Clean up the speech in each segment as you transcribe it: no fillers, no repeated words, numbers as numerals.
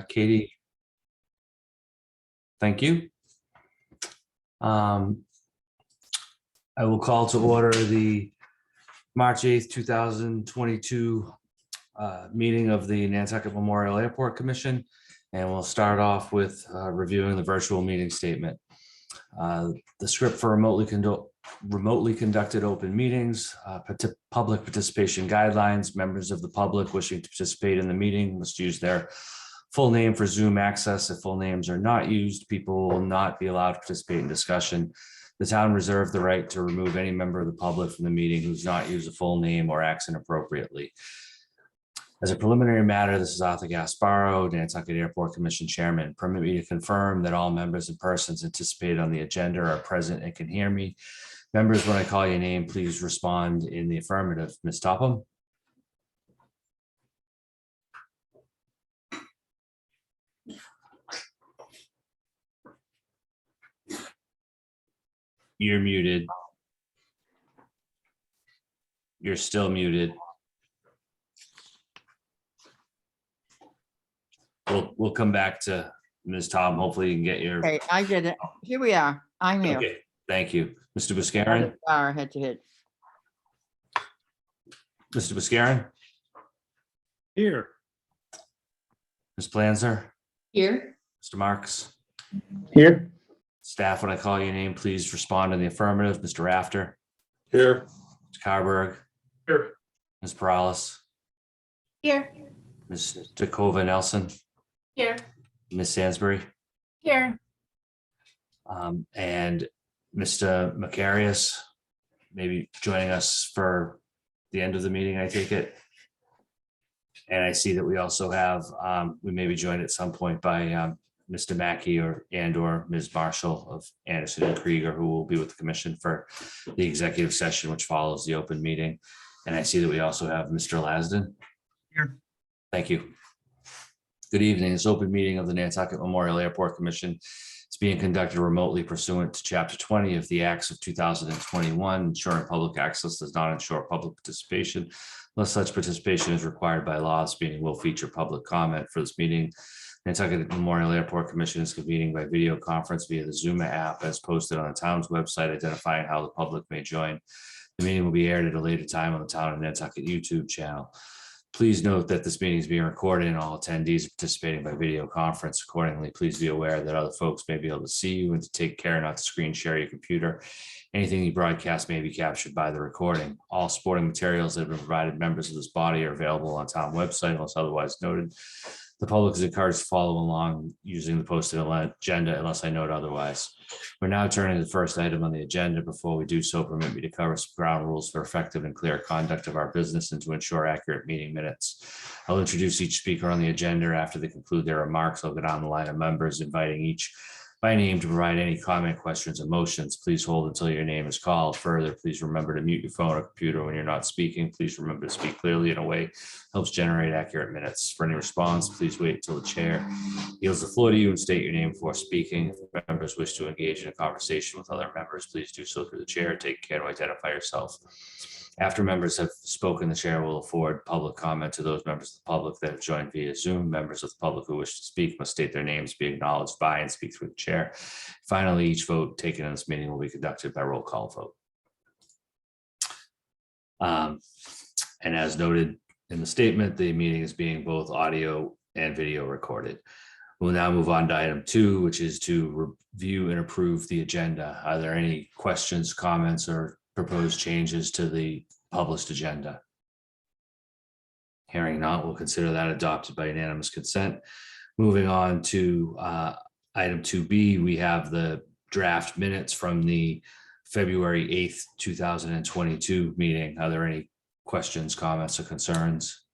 Katie. Thank you. I will call to order the March 8th, 2022 meeting of the Nantucket Memorial Airport Commission. And we'll start off with reviewing the virtual meeting statement. The script for remotely conducted open meetings, public participation guidelines. Members of the public wishing to participate in the meeting must use their full name for Zoom access. If full names are not used, people will not be allowed to participate in discussion. The town reserved the right to remove any member of the public from the meeting who's not used a full name or acts inappropriately. As a preliminary matter, this is Arthur Gasparo, Nantucket Airport Commission Chairman. Permit me to confirm that all members and persons anticipated on the agenda are present and can hear me. Members, when I call your name, please respond in the affirmative. Ms. Topham? You're muted. You're still muted. We'll come back to Ms. Tom. Hopefully you can get your. Okay, I did it. Here we are. I'm here. Okay, thank you. Mr. Buscarin? Head to head. Mr. Buscarin? Here. Ms. Planzer? Here. Mr. Marks? Here. Staff, when I call your name, please respond in the affirmative. Mr. Rafter? Here. Mr. Carberg? Here. Ms. Perales? Here. Ms. Dakova Nelson? Here. Ms. Sansbury? Here. And Mr. Macarius, maybe joining us for the end of the meeting, I take it. And I see that we also have, we may be joined at some point by Mr. Mackey or Ms. Marshall of Anderson and Krieger, who will be with the commission for the executive session, which follows the open meeting. And I see that we also have Mr. Lasden. Here. Thank you. Good evening. This open meeting of the Nantucket Memorial Airport Commission is being conducted remotely pursuant to Chapter 20 of the Acts of 2021. Ensuring public access does not ensure public participation unless such participation is required by law. This meeting will feature public comment. For this meeting, Nantucket Memorial Airport Commission is convening by video conference via the Zoom app as posted on the town's website, identifying how the public may join. The meeting will be aired at a later time on the Town of Nantucket YouTube channel. Please note that this meeting is being recorded and all attendees are participating by video conference. Accordingly, please be aware that other folks may be able to see you and to take care not to screen share your computer. Anything you broadcast may be captured by the recording. All supporting materials that have been provided members of this body are available on town website unless otherwise noted. The public is encouraged to follow along using the posted agenda unless I note otherwise. We're now turning to the first item on the agenda. Before we do so, permit me to cover some ground rules for effective and clear conduct of our business and to ensure accurate meeting minutes. I'll introduce each speaker on the agenda. After they conclude their remarks, I'll go down the line of members, inviting each by name to provide any comment, questions, or motions. Please hold until your name is called. Further, please remember to mute your phone or computer when you're not speaking. Please remember to speak clearly in a way that helps generate accurate minutes. For any response, please wait until the chair yields the floor to you and state your name before speaking. If members wish to engage in a conversation with other members, please do so through the chair. Take care to identify yourself. After members have spoken, the chair will afford public comment to those members of the public that have joined via Zoom. Members of the public who wish to speak must state their names, be acknowledged by, and speak through the chair. Finally, each vote taken in this meeting will be conducted by roll call vote. And as noted in the statement, the meeting is being both audio and video recorded. We'll now move on to item 2, which is to review and approve the agenda. Are there any questions, comments, or proposed changes to the published agenda? Hearing none, we'll consider that adopted by unanimous consent. Moving on to item 2B, we have the draft minutes from the February 8th, 2022 meeting. Are there any questions, comments, or concerns?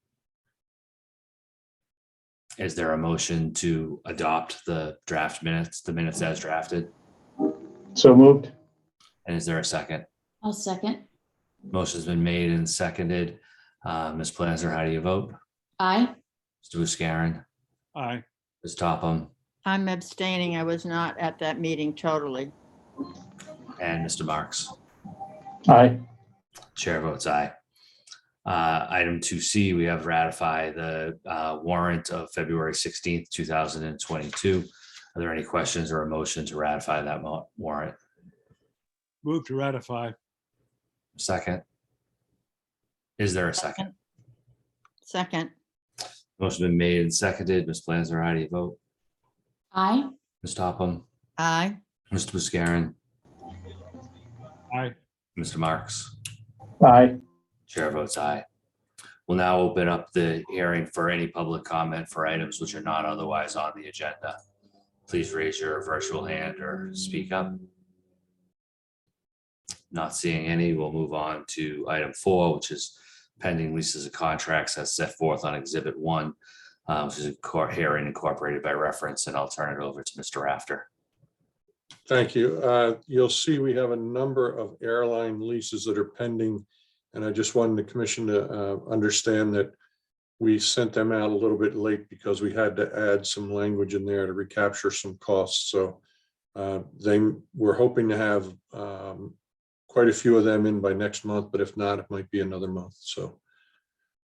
Is there a motion to adopt the draft minutes, the minutes as drafted? So moved. And is there a second? I'll second. Motion's been made and seconded. Ms. Planzer, how do you vote? Aye. Mr. Buscarin? Aye. Ms. Topham? I'm abstaining. I was not at that meeting totally. And Mr. Marks? Aye. Chair votes aye. Item 2C, we have ratify the warrant of February 16th, 2022. Are there any questions or a motion to ratify that warrant? Move to ratify. Second. Is there a second? Second. Motion been made and seconded. Ms. Planzer, how do you vote? Aye. Ms. Topham, Aye. Mr. Buscarin, Aye. Mr. Marks. Aye. Chair votes aye. We'll now open up the hearing for any public comment for items which are not otherwise on the agenda. Please raise your virtual hand or speak up. Not seeing any, we'll move on to item 4, which is pending leases and contracts as set forth on Exhibit 1, which is a court hearing incorporated by reference, and I'll turn it over to Mr. Rafter. Thank you. You'll see we have a number of airline leases that are pending, and I just wanted the commission to understand that we sent them out a little bit late because we had to add some language in there to recapture some costs. So we're hoping to have quite a few of them in by next month, but if not, it might be another month. So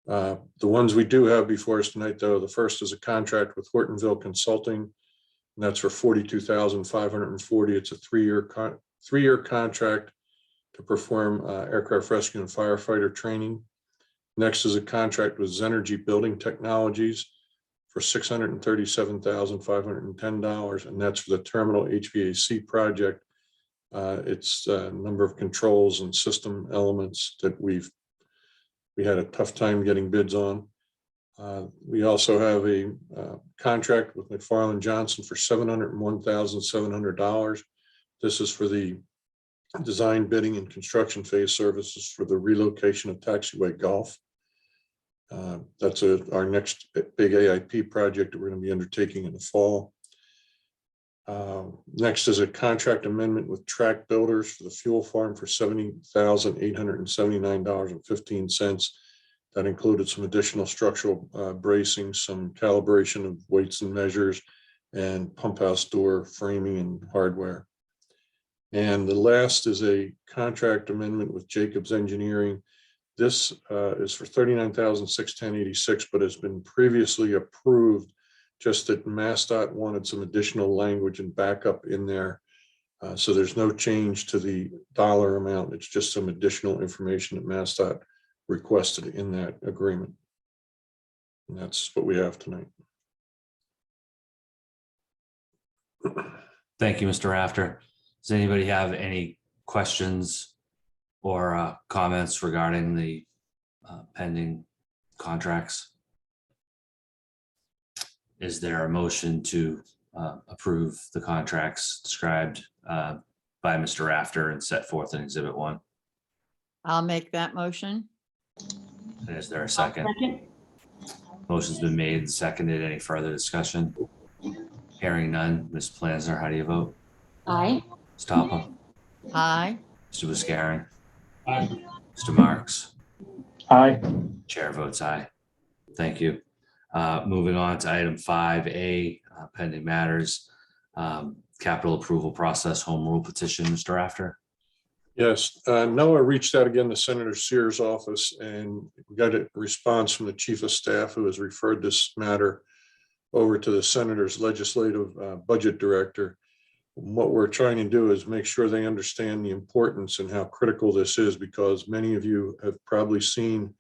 the ones we do have before us tonight, though, the first is a contract with Hortonville Consulting, and that's for $42,540. It's a three-year contract to perform aircraft rescue and firefighter training. Next is a contract with Zenergy Building Technologies for $637,510, and that's for the terminal HVAC project. It's a number of controls and system elements that we had a tough time getting bids on. We also have a contract with McFarland Johnson for $701,700. This is for the design, bidding, and construction phase services for the relocation of Taxiway Golf. That's our next big AIP project that we're going to be undertaking in the fall. Next is a contract amendment with Track Builders for the fuel farm for $70,879.15. That included some additional structural bracing, some calibration of weights and measures, and pump house door framing and hardware. And the last is a contract amendment with Jacobs Engineering. This is for $39,610.86, but has been previously approved, just that MassDOT wanted some additional language and backup in there. So there's no change to the dollar amount. It's just some additional information that MassDOT requested in that agreement. And that's what we have tonight. Thank you, Mr. Rafter. Does anybody have any questions or comments regarding the pending contracts? Is there a motion to approve the contracts described by Mr. Rafter and set forth in Exhibit 1? I'll make that motion. And is there a second? Second. Motion's been made and seconded. Any further discussion? Hearing none. Ms. Planzer, how do you vote? Aye. Ms. Topham, Aye. Mr. Buscarin, Aye. Mr. Marks. Aye. Chair votes aye. Thank you. Moving on to item 5A, pending matters, capital approval process, home rule petition, Mr. Rafter. Yes, Noah reached out again to Senator Sears' office, and we got a response from the chief of staff, who has referred this matter over to the senator's legislative budget director. What we're trying to do is make sure they understand the importance and how critical this is, because many of you have probably seen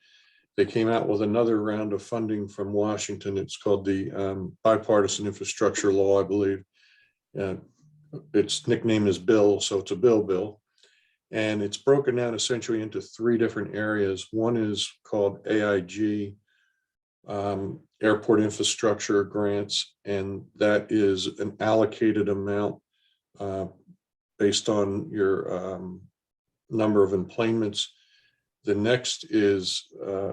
they came out with another round of funding from Washington. It's called the Bipartisan Infrastructure Law, I believe. Its nickname is Bill, so it's a bill. And it's broken down essentially into 3 different areas. One is called AIG, Airport Infrastructure Grants, and that is an allocated amount based on your number of emplanements. The next is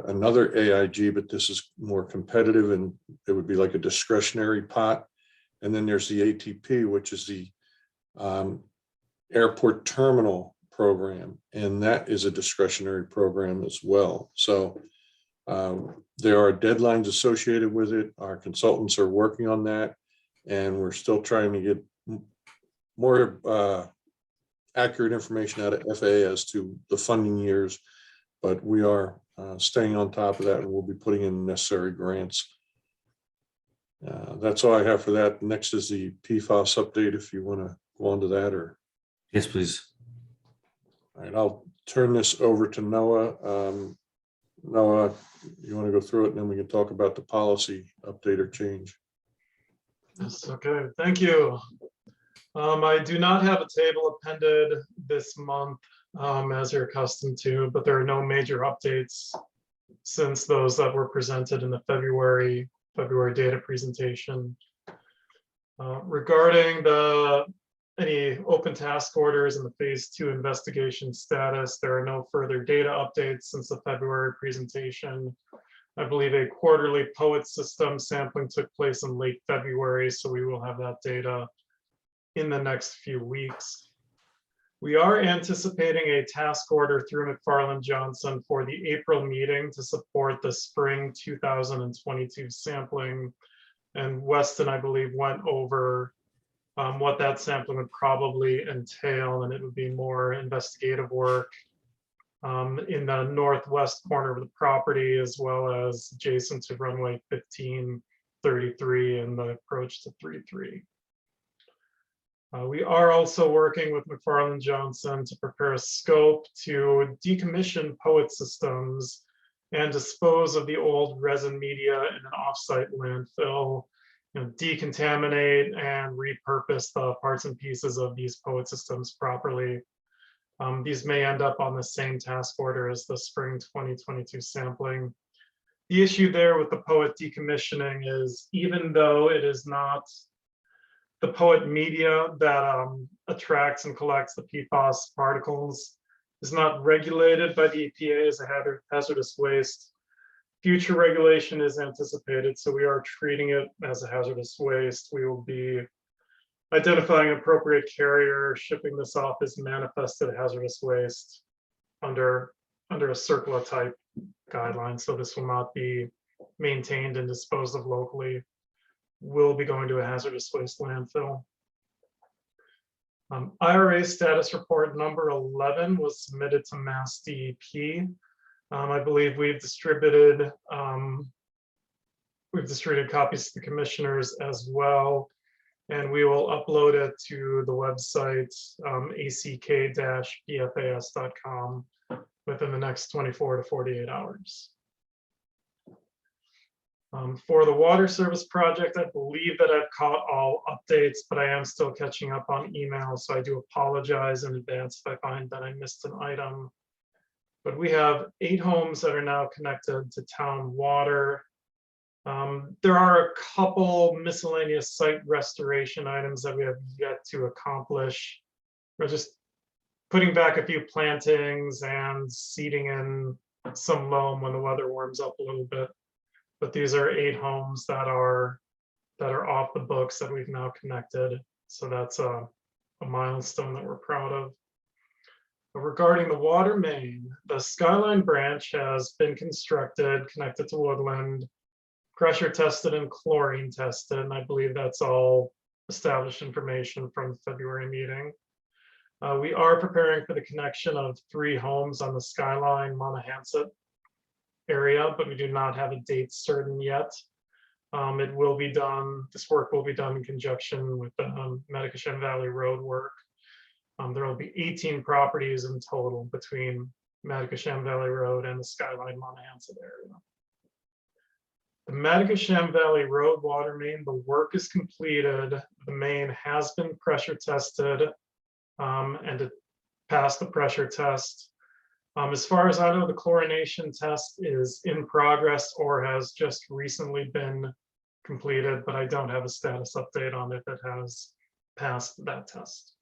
another AIG, but this is more competitive, and it would be like a discretionary pot. And then there's the ATP, which is the Airport Terminal Program, and that is a discretionary program as well. So there are deadlines associated with it. Our consultants are working on that, and we're still trying to get more accurate information out of FAA as to the funding years, but we are staying on top of that, and we'll be putting in necessary grants. That's all I have for that. Next is the PFOS update, if you want to go on to that, or. Yes, please. All right, I'll turn this over to Noah. Noah, you want to go through it, and then we can talk about the policy update or change. Yes, okay, thank you. I do not have a table appended this month, as you're accustomed to, but there are no major updates since those that were presented in the February data presentation. Regarding any open task orders and the phase 2 investigation status, there are no further data updates since the February presentation. I believe a quarterly POET system sampling took place in late February, so we will have that data in the next few weeks. We are anticipating a task order through McFarland Johnson for the April meeting to support the spring 2022 sampling. And Weston, I believe, went over what that sampling would probably entail, and it would be more investigative work in the northwest corner of the property, as well as adjacent to runway 1533 and the approach to 33. We are also working with McFarland Johnson to prepare a scope to decommission POET systems and dispose of the old resin media in an offsite landfill, decontaminate and repurpose the parts and pieces of these POET systems properly. These may end up on the same task order as the spring 2022 sampling. The issue there with the POET decommissioning is, even though it is not the POET media that attracts and collects the PFOS particles, is not regulated by the EPA as a hazardous waste. Future regulation is anticipated, so we are treating it as a hazardous waste. We will be identifying an appropriate carrier, shipping this off as manifested hazardous waste under a CERCLA type guideline. So this will not be maintained and disposed of locally. Will be going to a hazardous waste landfill. IRA status report number 11 was submitted to Mass DEP. I believe we've distributed copies to the commissioners as well, and we will upload it to the website ack-pfas.com within the next 24 to 48 hours. For the water service project, I believe that I've caught all updates, but I am still catching up on emails, so I do apologize in advance if I find that I missed an item. But we have 8 homes that are now connected to town water. There are a couple miscellaneous site restoration items that we have yet to accomplish. We're just putting back a few plantings and seeding in some loam when the weather warms up a little bit. But these are 8 homes that are off the books that we've now connected. So that's a milestone that we're proud of. But regarding the water main, the Skyline branch has been constructed, connected to Woodland, pressure tested and chlorine tested. And I believe that's all established information from the February meeting. We are preparing for the connection of 3 homes on the Skyline Monahanset area, but we do not have a date certain yet. It will be done, this work will be done in conjunction with the Medicasham Valley Road work. There will be 18 properties in total between Medicasham Valley Road and the Skyline Monahanset area. The Medicasham Valley Road water main, the work is completed. The main has been pressure tested and it passed the pressure test. As far as I know, the chlorination test is in progress or has just recently been completed, but I don't have a status update on if it has passed that test.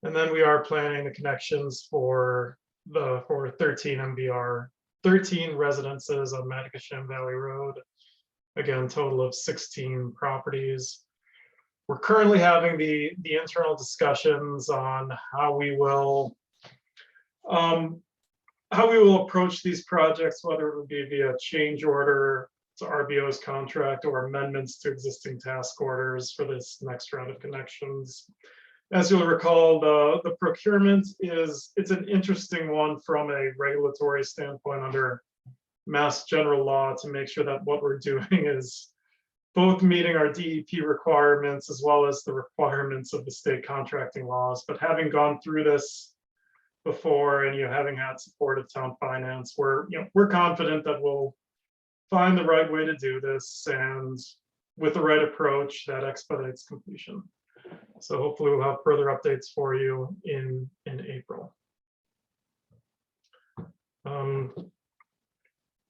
And then we are planning the connections for 13 MVR, 13 residences on Medicasham Valley Road. Again, total of 16 properties. We're currently having the internal discussions on how we will approach these projects, whether it would be via change order to RBO's contract or amendments to existing task orders for this next round of connections. As you'll recall, the procurement it's an interesting one from a regulatory standpoint under Mass General Law to make sure that what we're doing is both meeting our DEP requirements as well as the requirements of the state contracting laws. But having gone through this before and having had support of town finance, we're confident that we'll find the right way to do this and with the right approach that expedites completion. So hopefully we'll have further updates for you in April.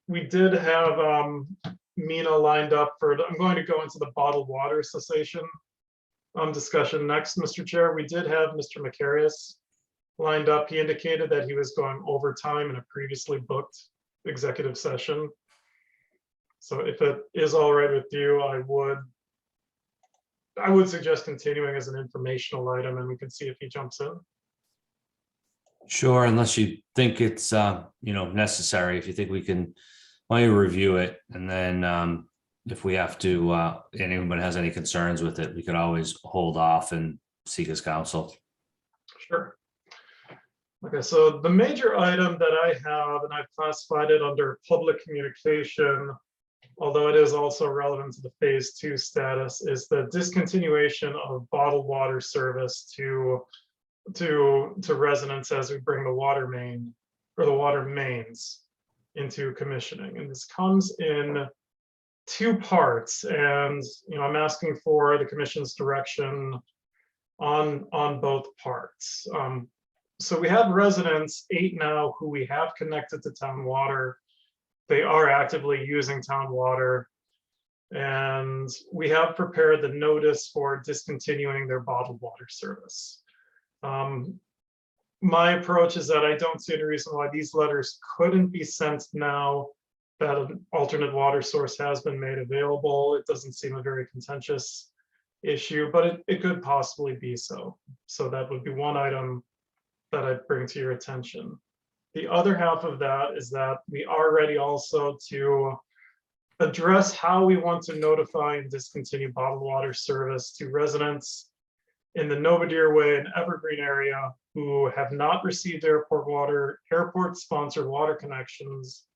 We did have Mina lined up for, I'm going to go into the bottled water cessation discussion next, Mr. Chair. We did have Mr. Macarius lined up. He indicated that he was going overtime in a previously booked executive session. So if it is all right with you, I would suggest continuing as an informational item and we can see if he jumps in. Sure, unless you think it's, necessary. If you think we can, why don't you review it? And then if we have to, anyone has any concerns with it, we could always hold off and seek his counsel. Sure. Okay, so the major item that I have, and I've classified it under public communication, although it is also relevant to the phase 2 status, is the discontinuation of bottled water service to residents as we bring the water main or the water mains into commissioning. And this comes in 2 parts. And I'm asking for the commission's direction on both parts. So we have residents, 8 now, who we have connected to town water. They are actively using town water. And we have prepared the notice for discontinuing their bottled water service. My approach is that I don't see any reason why these letters couldn't be sent now that an alternate water source has been made available. It doesn't seem a very contentious issue, but it could possibly be so. So that would be one item that I'd bring to your attention. The other half of that is that we are ready also to address how we want to notify and discontinue bottled water service to residents in the Novadear Way and Evergreen area who have not received airport-sponsored water connections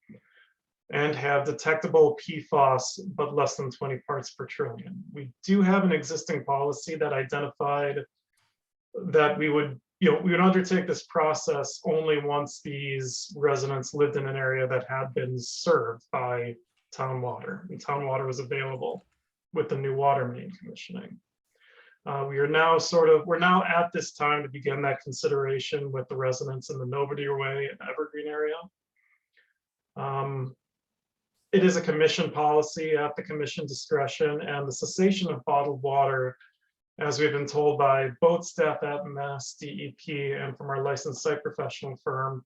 and have detectable PFOS, but less than 20 parts per trillion. We do have an existing policy that identified that we would undertake this process only once these residents lived in an area that had been served by town water, and town water was available with the new water main commissioning. We're now at this time to begin that consideration with the residents in the Novadear Way and Evergreen area. It is a commission policy at the commission discretion, and the cessation of bottled water, as we've been told by both staff at Mass DEP and from our licensed site professional firm,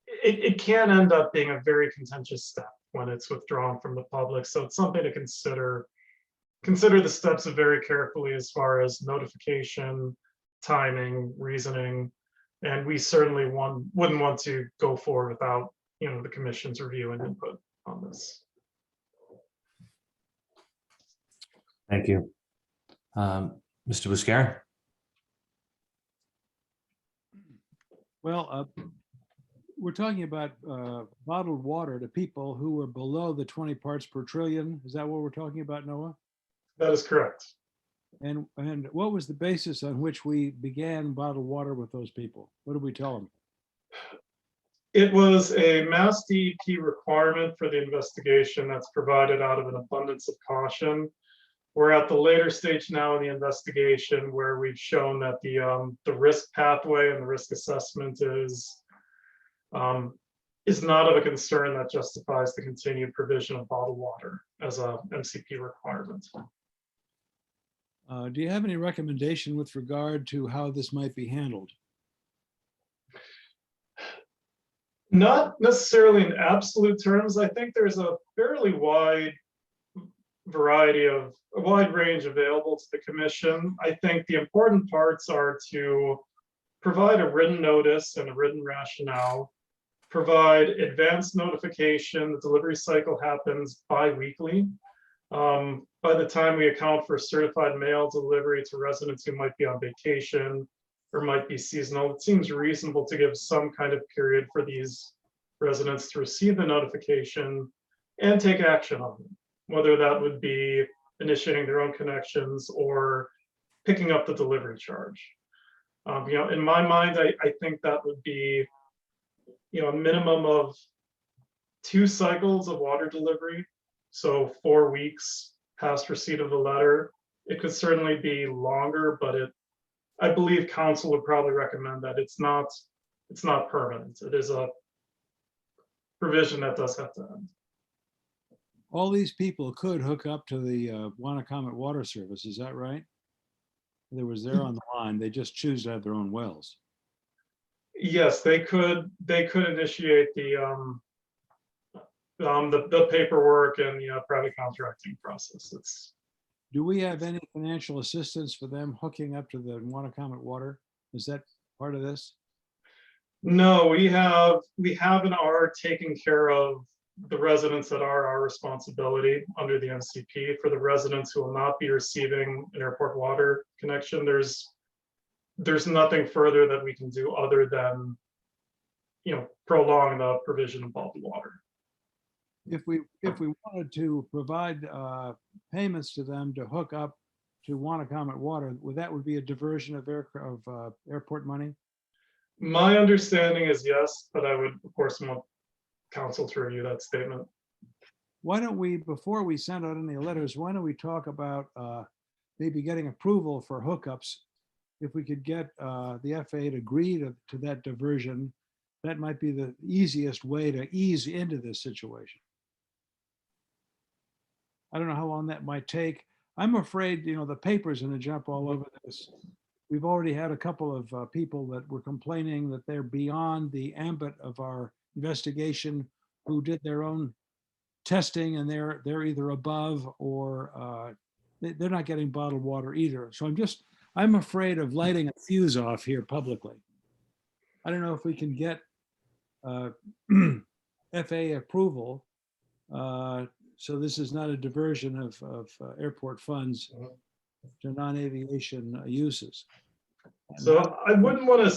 it can end up being a very contentious step when it's withdrawn from the public. So it's something to consider. Consider the steps very carefully as far as notification, timing, reasoning, and we certainly wouldn't want to go forward without the commission's review and input on this. Thank you. Mr. Buscarin? Well, we're talking about bottled water to people who are below the 20 parts per trillion. Is that what we're talking about, Noah? That is correct. And what was the basis on which we began bottled water with those people? What did we tell them? It was a Mass DEP requirement for the investigation that's provided out of an abundance of caution. We're at the later stage now in the investigation where we've shown that the risk pathway and the risk assessment is not of a concern that justifies the continued provision of bottled water as a MCP requirement. Do you have any recommendation with regard to how this might be handled? Not necessarily in absolute terms. I think there's a fairly wide range available to the commission. I think the important parts are to provide a written notice and a written rationale, provide advanced notification. The delivery cycle happens bi-weekly. By the time we account for certified mail delivery to residents who might be on vacation or might be seasonal, it seems reasonable to give some kind of period for these residents to receive the notification and take action on them, whether that would be initiating their own connections or picking up the delivery charge. In my mind, I think that would be, a minimum of 2 cycles of water delivery. So 4 weeks past receipt of the letter. It could certainly be longer, but I believe council would probably recommend that it's not permanent. It is a provision that does have to end. All these people could hook up to the Wannacomet water service, is that right? There was there on the line, they just choose to have their own wells. Yes, they could initiate the paperwork and the private contracting process. Do we have any financial assistance for them hooking up to the Wannacomet water? Is that part of this? No, we have and are taking care of the residents that are our responsibility under the MCP. For the residents who will not be receiving an airport water connection, there's nothing further that we can do other than, prolong the provision of bottled water. If we wanted to provide payments to them to hook up to Wannacomet water, that would be a diversion of airport money? My understanding is yes, but I would, of course, want council to review that statement. Why don't we, before we send out any letters, why don't we talk about maybe getting approval for hookups? If we could get the FAA to agree to that diversion, that might be the easiest way to ease into this situation. I don't know how long that might take. I'm afraid, the paper's going to jump all over this. We've already had a couple of people that were complaining that they're beyond the ambit of our investigation, who did their own testing, and they're either above or they're not getting bottled water either. So I'm afraid of lighting a fuse off here publicly. I don't know if we can get FAA approval. So this is not a diversion of airport funds to non-aviation uses. So I wouldn't want to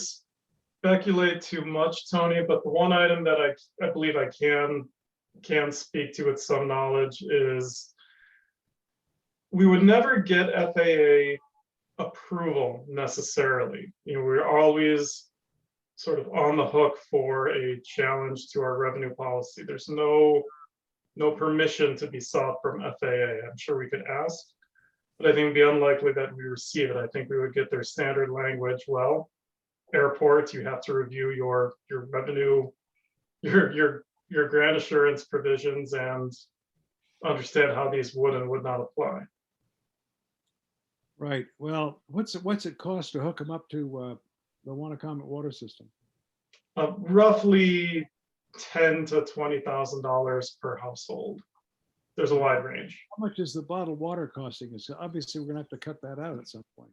speculate too much, Tony, but the one item that I believe I can speak to with some knowledge is we would never get FAA approval necessarily. We're always sort of on the hook for a challenge to our revenue policy. There's no permission to be sought from FAA. I'm sure we could ask, but I think it'd be unlikely that we receive it. I think we would get their standard language. Well, airports, you have to review your revenue, your grant assurance provisions, and understand how these would and would not apply. Right. Well, what's it cost to hook them up to the Wannacomet water system? Roughly $10,000 to $20,000 per household. There's a wide range. How much is the bottled water costing us? Obviously, we're going to have to cut that out at some point.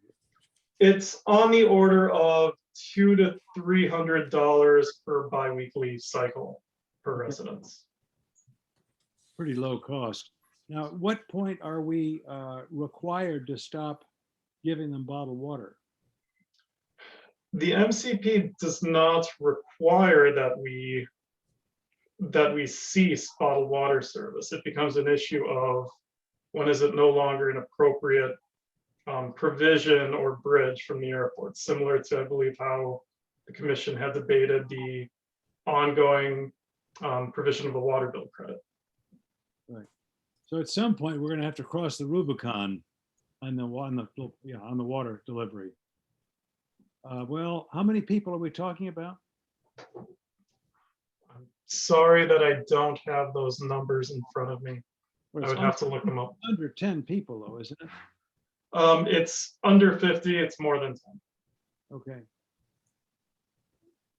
It's on the order of $200 to $300 per biweekly cycle per residence. Pretty low cost. Now, at what point are we required to stop giving them bottled water? The MCP does not require that we cease bottled water service. It becomes an issue of when is it no longer an appropriate provision or bridge from the airport, similar to, I believe, how the commission had debated the ongoing provision of the water bill credit. Right. So at some point, we're going to have to cross the Rubicon on the water delivery. Well, how many people are we talking about? I'm sorry that I don't have those numbers in front of me. I would have to look them up. Under 10 people, though, isn't it? It's under 50. It's more than 10. Okay.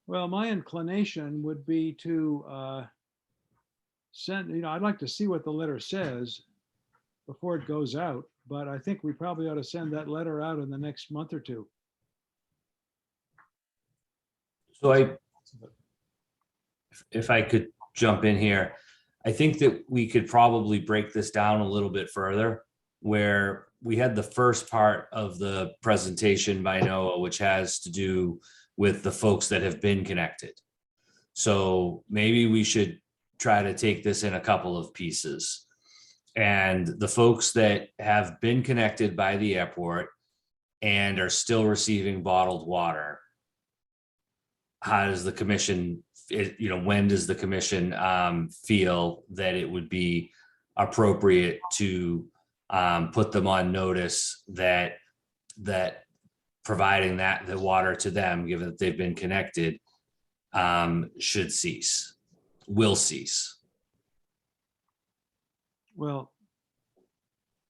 Well, my inclination would be to send, I'd like to see what the letter says before it goes out, but I think we probably ought to send that letter out in the next month or two. So if I could jump in here, I think that we could probably break this down a little bit further, where we had the first part of the presentation by Noah, which has to do with the folks that have been connected. So maybe we should try to take this in a couple of pieces. And the folks that have been connected by the airport and are still receiving bottled water, how does the commission, when does the commission feel that it would be appropriate to put them on notice that providing the water to them, given that they've been connected, will cease? Well,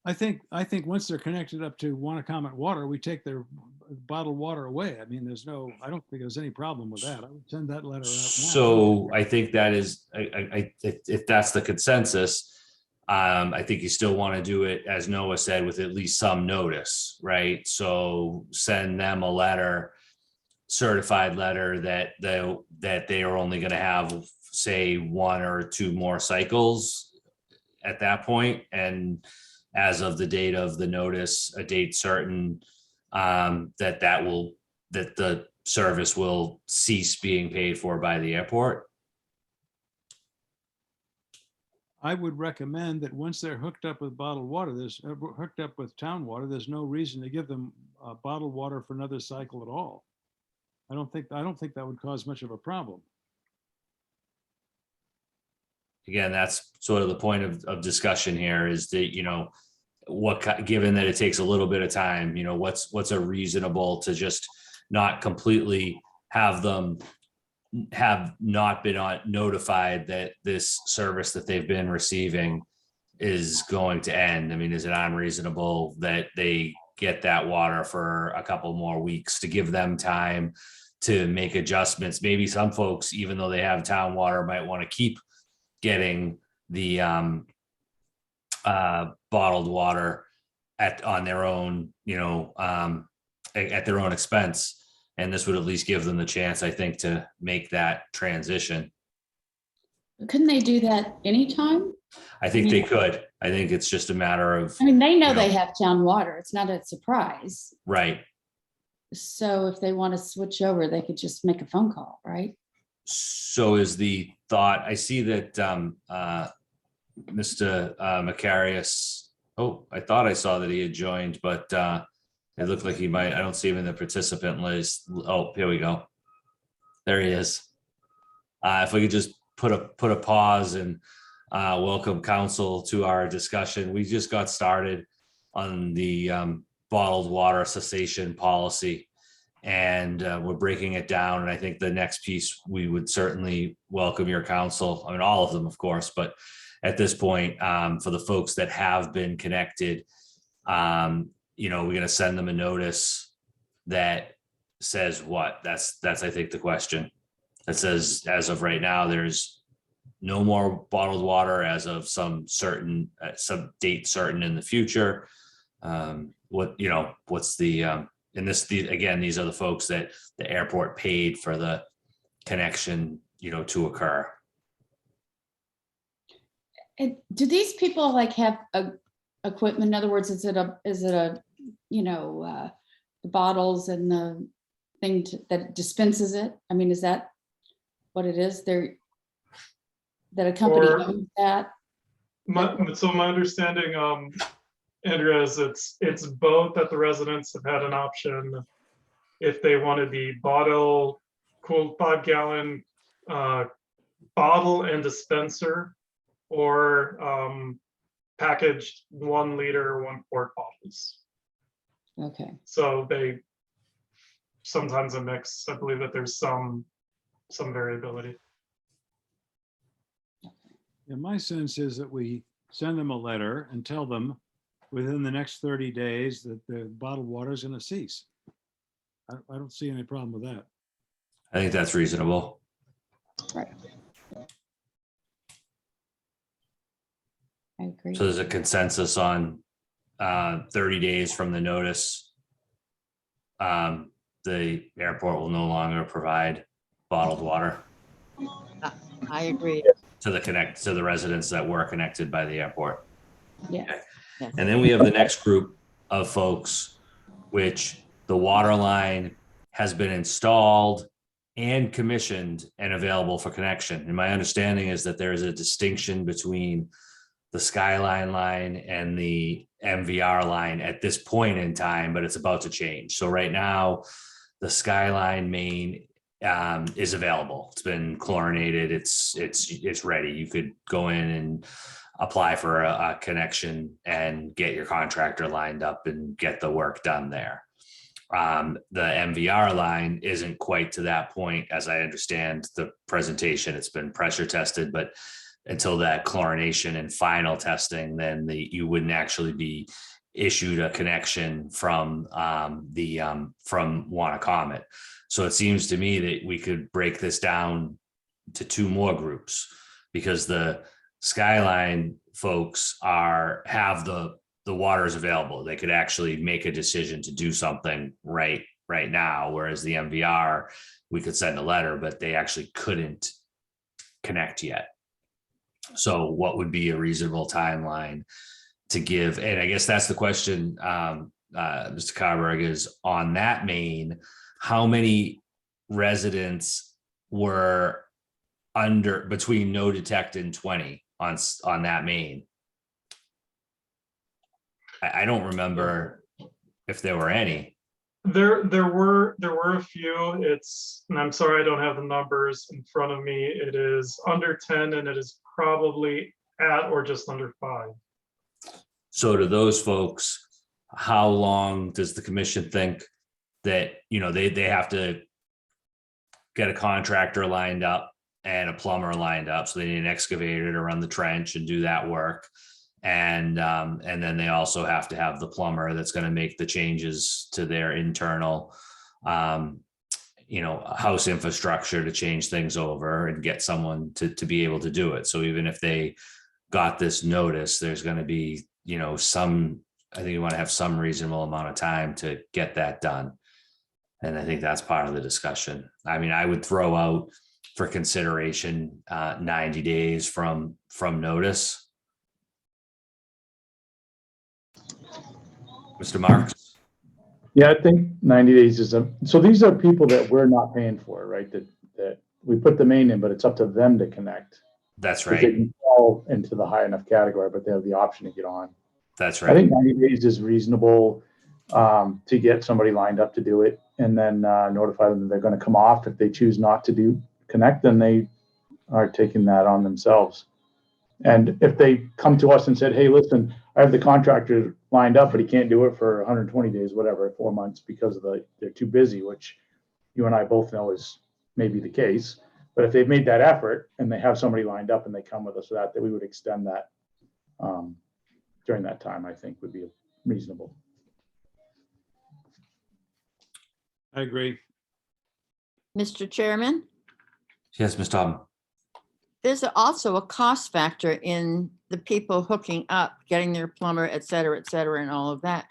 I think once they're connected up to Wanacomment Water, we take their bottled water away. I mean, I don't think there's any problem with that. I would send that letter out now. So I think that is, if that's the consensus, I think you still want to do it, as Noah said, with at least some notice, right? So send them a letter, certified letter that they are only going to have, say, 1 or 2 more cycles at that point, and as of the date of the notice, a date certain, that the service will cease being paid for by the airport. I would recommend that once they're hooked up with bottled water, hooked up with town water, there's no reason to give them bottled water for another cycle at all. I don't think that would cause much of a problem. Again, that's sort of the point of discussion here, is that, given that it takes a little bit of time, what's a reasonable to just not completely have them have not been notified that this service that they've been receiving is going to end. I mean, is it unreasonable that they get that water for a couple more weeks to give them time to make adjustments? Maybe some folks, even though they have town water, might want to keep getting the bottled water on their own, at their own expense. And this would at least give them the chance, I think, to make that transition. Couldn't they do that anytime? I think they could. I think it's just a matter of, I mean, they know You know. they have town water. It's not a surprise. right. So if they want to switch over, they could just make a phone call, right? So is the thought, I see that Mr. Macarius, I thought I saw that he had joined, but it looked like he might. I don't see him in the participant list. Oh, here we go. There he is. If we could just put a pause and welcome council to our discussion. We just got started on the bottled water cessation policy, and we're breaking it down. And I think the next piece, we would certainly welcome your counsel. I mean, all of them, of course, but at this point, for the folks that have been connected, we're going to send them a notice that says what? That's I think the question. That says, as of right now, there's no more bottled water as of some date certain in the future. What's the and again, these are the folks that the airport paid for the connection, to occur. And do these people have equipment? In other words, is it a the bottles and the thing that dispenses it? I mean, is that what it is? That a company Or- owns that? So my understanding, Andrea, is it's both, that the residents have had an option if they wanted the cooled 5-gallon bottle and dispenser, or packaged 1 liter, 1 quart bottles. Okay. So they sometimes a mix. I believe that there's some variability. Yeah, my sense is that we send them a letter and tell them within the next 30 days that the bottled water is going to cease. I don't see any problem with that. I think that's reasonable. Right. I agree. So there's a consensus on 30 days from the notice. The airport will no longer provide bottled water. I agree. to the residents that were connected by the airport. Yeah. And then we have the next group of folks, which the water line has been installed and commissioned and available for connection. And my understanding is that there is a distinction between the Skyline line and the MVR line at this point in time, but it's about to change. So right now, the Skyline main is available. It's been chlorinated. It's ready. You could go in and apply for a connection and get your contractor lined up and get the work done there. The MVR line isn't quite to that point, as I understand the presentation. It's been pressure tested, but until that chlorination and final testing, then you wouldn't actually be issued a connection from Wannacomet. So it seems to me that we could break this down to two more groups, because the Skyline folks have the waters available. They could actually make a decision to do something right now, whereas the MVR, we could send a letter, but they actually couldn't connect yet. So what would be a reasonable timeline to give? And I guess that's the question, Mr. Carberg, is on that main, how many residents were between no detect and 20 on that main? I don't remember if there were any. There were a few. And I'm sorry, I don't have the numbers in front of me. It is under 10, and it is probably at or just under 5. So to those folks, how long does the commission think that, they have to get a contractor lined up and a plumber lined up? So they need an excavator to run the trench and do that work. And then they also have to have the plumber that's going to make the changes to their internal, house infrastructure to change things over and get someone to be able to do it. So even if they got this notice, there's going to be, I think you want to have some reasonable amount of time to get that done. And I think that's part of the discussion. I mean, I would throw out for consideration 90 days from notice. Mr. Marks? Yeah, I think 90 days is so these are people that we're not paying for, right? That we put the main in, but it's up to them to connect. That's 'Cause They right. can fall into the high enough category, but they have the option to get on. That's I right. think 90 days is reasonable to get somebody lined up to do it, and then notify them that they're going to come off. If they choose not to connect, then they are taking that on themselves. And if they come to us and said, hey, listen, I have the contractor lined up, but he can't do it for 120 days, whatever, 4 months because they're too busy, which you and I both know is maybe the case. But if they've made that effort and they have somebody lined up and they come with us for that we would extend that during that time, I think would be reasonable. I agree. Mr. Chairman, Yes, Ms. Tobin. there's also a cost factor in the people hooking up, getting their plumber, et cetera, and all of that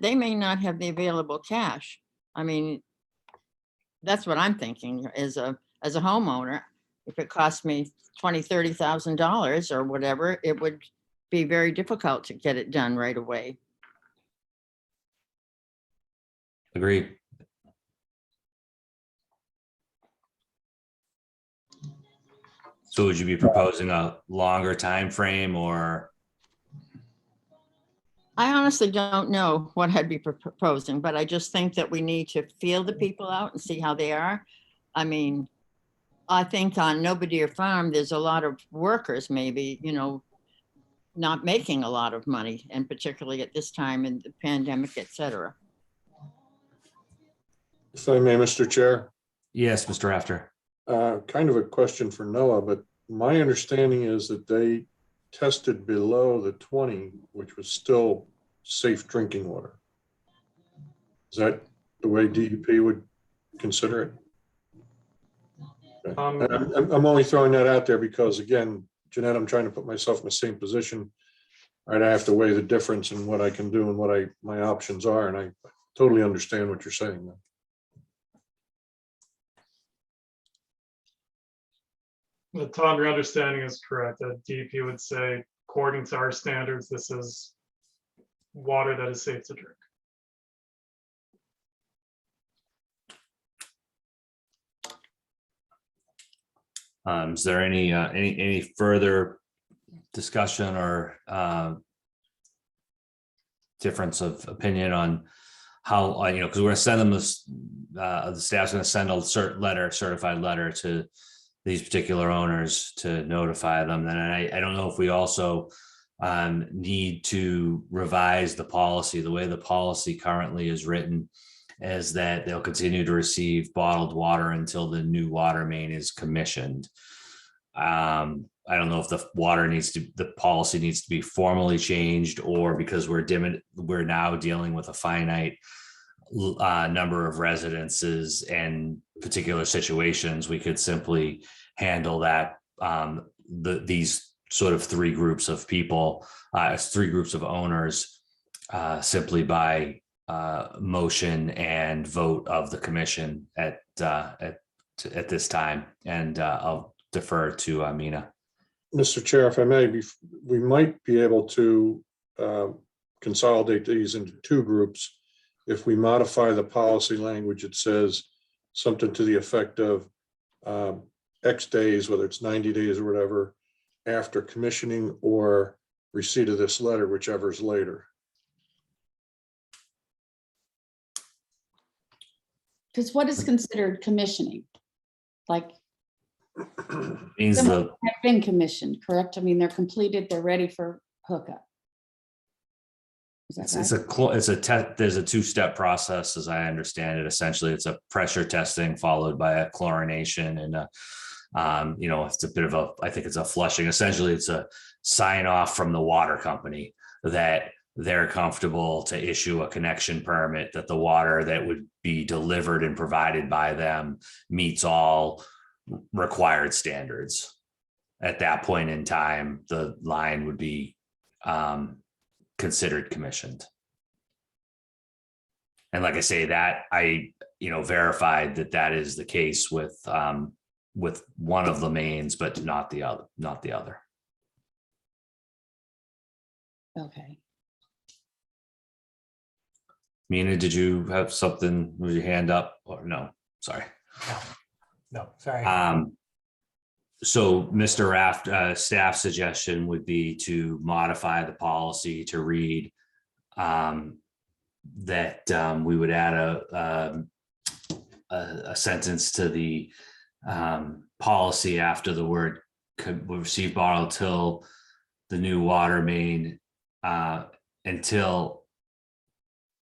they may not have the available cash. I mean, that's what I'm thinking as a homeowner. If it cost me $20,000, $30,000 or whatever, it would be very difficult to get it done right away. Agreed. So would you be proposing a longer time frame, or? I honestly don't know what I'd be proposing, but I just think that we need to feel the people out and see how they are. I mean, I think on Nobody Farm, there's a lot of workers maybe, not making a lot of money, and particularly at this time in the pandemic, et cetera. If I may, Mr. Chair, Yes, Mr. Rafter. kind of a question for Noah, but my understanding is that they tested below the 20, which was still safe drinking water. Is that the way DEP would consider it? Okay. I'm only throwing that out there because, again, Jeanette, I'm trying to put myself in the same position. Right, I have to weigh the difference in what I can do and what my options are, and I totally understand what you're saying. Tom, your understanding is correct. That DEP would say, according to our standards, this is water that is safe to drink. Is there any further discussion or difference of opinion on how, because we're going to send them this, the staff's going to send a certified letter to these particular owners to notify them. And I don't know if we also need to revise the policy. The way the policy currently is written is that they'll continue to receive bottled water until the new water main is commissioned. I don't know if the policy needs to be formally changed, or because we're now dealing with a finite number of residences and particular situations, we could simply handle that, these sort of three groups of people, three groups of owners, simply by motion and vote of the commission at this time. And I'll defer to Mina. Mr. Chair, if I may, we might be able to consolidate these into two groups. If we modify the policy language, it says something to the effect of X days, whether it's 90 days or whatever, after commissioning or receipt of this letter, whichever is later. Because what is considered commissioning? Like, Means some the have been commissioned, correct? I mean, they're completed, they're ready for hookup. Is that right? there's a two-step process, as I understand it. Essentially, it's a pressure testing followed by a chlorination, and it's a bit of I think it's a flushing. Essentially, it's a sign off from the water company that they're comfortable to issue a connection permit, that the water that would be delivered and provided by them meets all required standards. At that point in time, the line would be considered commissioned. And like I say, that I verified that is the case with one of the mains, but not the other. Okay. Mina, did you have something with your hand up? Or no? Sorry. No, sorry. So Mr. Raft, staff suggestion would be to modify the policy to read that we would add a sentence to the policy after the word could receive bottled till the new water main, until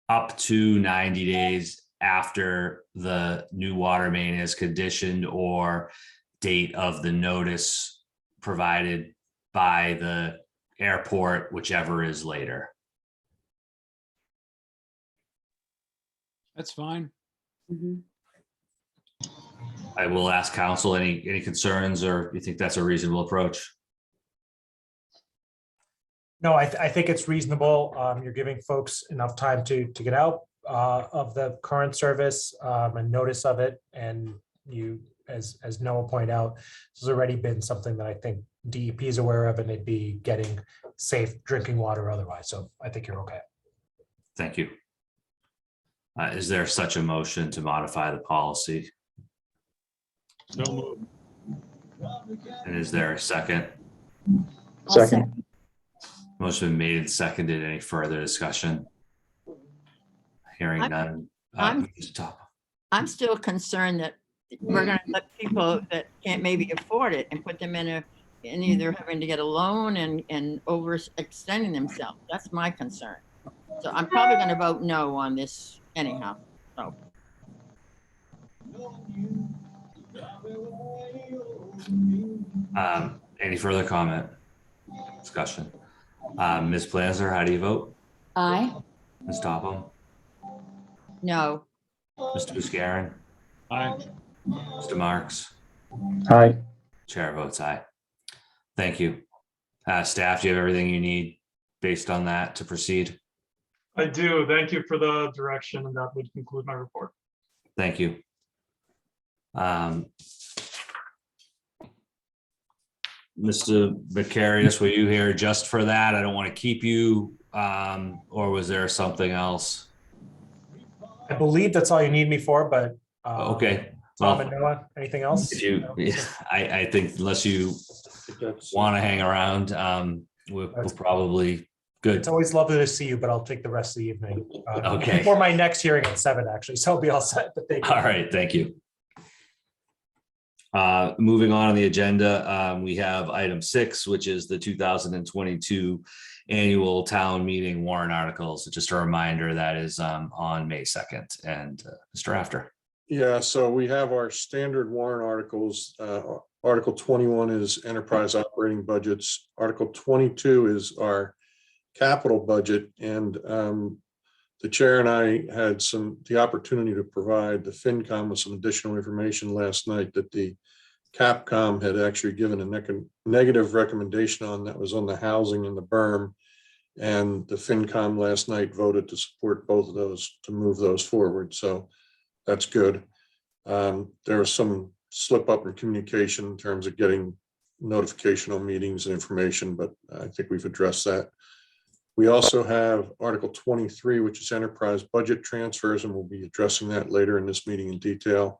up to 90 days after the new water main is conditioned, or date of the notice provided by the airport, whichever is later. That's fine. Mhm. I will ask council any concerns, or you think that's a reasonable approach? No, I think it's reasonable. You're giving folks enough time to get out of the current service and notice of it. And you, as Noah pointed out, this has already been something that I think DEP is aware of, and they'd be getting safe drinking water otherwise. So I think you're okay. Thank you. Is there such a motion to modify the policy? So moved. And is there a second? I'll Second. Motion been made and seconded. Any further discussion? Hearing none. Mr. Top. I'm still concerned that we're going to let people that can't maybe afford it and put them in either having to get a loan and overextending themselves. That's my concern. So I'm probably going to vote no on this anyhow. So Any further comment? Discussion? Ms. Planzer, how do you vote? Aye. Ms. Topham? no. Mr. Buscarin? Aye. Mr. Marks? Aye. Chair votes aye. Thank you. Staff, do you have everything you need based on that to proceed? I do. Thank you for the direction, and that would conclude my report. Thank you. Mr. Vicarius, were you here just for that? I don't want to keep you, or was there something else? I believe that's all you need me for, but. Okay. Tom Well, and Noah, anything else? if you, I think unless you want to hang around, we're probably good. It's always lovely to see you, but I'll take the rest of the evening. Okay. Before my next hearing at 7, actually, so I'll be all set, but thank you. All right, thank you. Moving on the agenda, we have item 6, which is the 2022 annual town meeting warrant articles. Just a reminder that is on May 2nd. And Mr. After. Yeah, so we have our standard warrant articles. Article 21 is enterprise operating budgets. Article 22 is our capital budget. And the chair and I had the opportunity to provide the FinCom with some additional information last night that the Capcom had actually given a negative recommendation on. That was on the housing and the berm. And the FinCom last night voted to support both of those, to move those forward. So that's good. There was some slip up in communication in terms of getting notification on meetings and information, but I think we've addressed that. We also have Article 23, which is enterprise budget transfers, and we'll be addressing that later in this meeting in detail.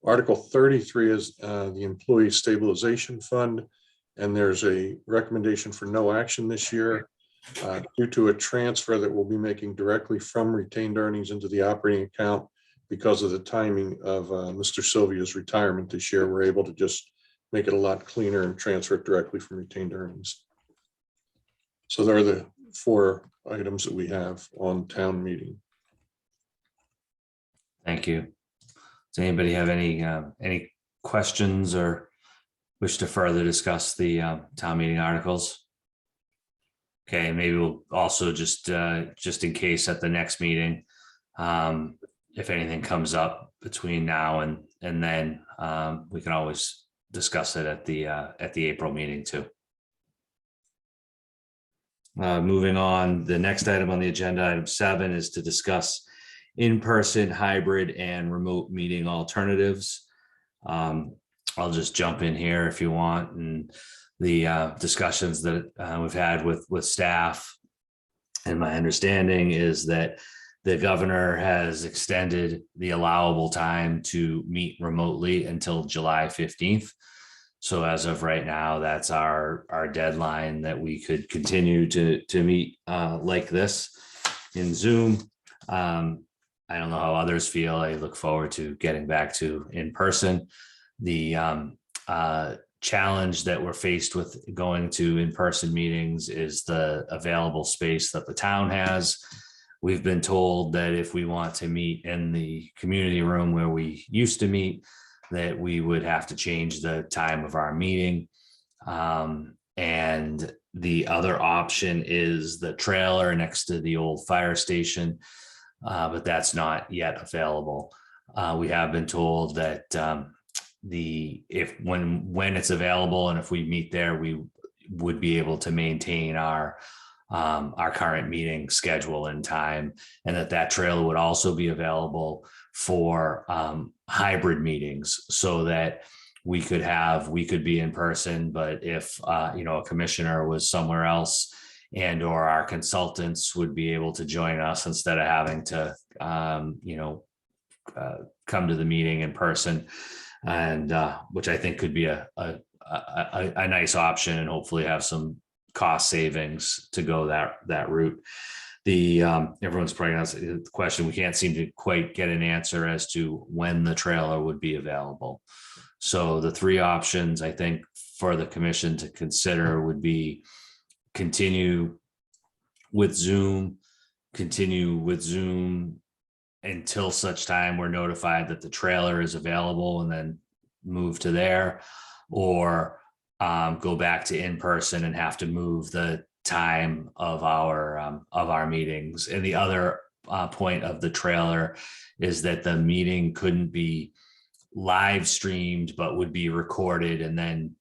Article 33 is the Employee Stabilization Fund, and there's a recommendation for no action this year due to a transfer that we'll be making directly from retained earnings into the operating account. Because of the timing of Mr. Sylvia's retirement this year, we're able to just make it a lot cleaner and transfer it directly from retained earnings. So there are the 4 items that we have on town meeting. Thank you. Does anybody have any questions or wish to further discuss the town meeting articles? Okay, maybe we'll also just in case at the next meeting, if anything comes up between now and then, we can always discuss it at the April meeting too. Moving on, the next item on the agenda, item 7, is to discuss in-person, hybrid, and remote meeting alternatives. I'll just jump in here if you want, and the discussions that we've had with staff. And my understanding is that the governor has extended the allowable time to meet remotely until July 15th. So as of right now, that's our deadline that we could continue to meet like this in Zoom. I don't know how others feel. I look forward to getting back to in person. The challenge that we're faced with going to in-person meetings is the available space that the town has. We've been told that if we want to meet in the community room where we used to meet, that we would have to change the time of our meeting. And the other option is the trailer next to the old fire station, but that's not yet available. We have been told that when it's available and if we meet there, we would be able to maintain our current meeting schedule and time, and that trailer would also be available for hybrid meetings, so that we could be in person, but if a commissioner was somewhere else and or our consultants would be able to join us instead of having to come to the meeting in person, and which I think could be a nice option, and hopefully have some cost savings to go that route. Everyone's probably asking the question. We can't seem to quite get an answer as to when the trailer would be available. So the 3 options I think for the commission to consider would be continue with Zoom until such time we're notified that the trailer is available, and then move to there, or go back to in person and have to move the time of our meetings. And the other point of the trailer is that the meeting couldn't be live streamed, but would be recorded and then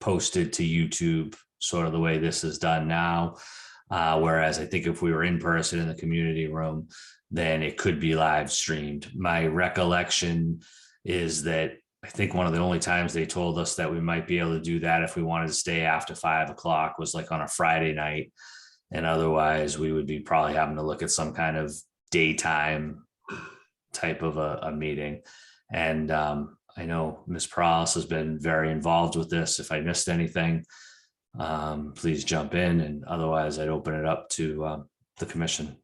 posted to YouTube, sort of the way this is done now. Whereas I think if we were in person in the community room, then it could be live streamed. My recollection is that I think one of the only times they told us that we might be able to do that if we wanted to stay after 5 o'clock was like on a Friday night. And otherwise, we would be probably having to look at some kind of daytime type of a meeting. And I know Ms. Pfos has been very involved with this. If I missed anything, please jump in. And otherwise, I'd open it up to the commission.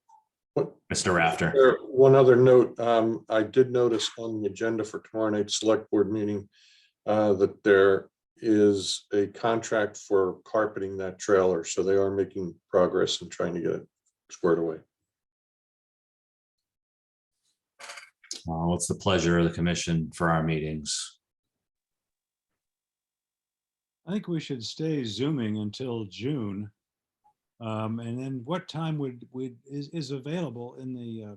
Mr. Rafter. One other note, I did notice on the agenda for tomorrow night's select board meeting that there is a contract for carpeting that trailer. So they are making progress and trying to get it squared away. What's the pleasure of the commission for our meetings? I think we should stay Zooming until June. And then what time is available in the,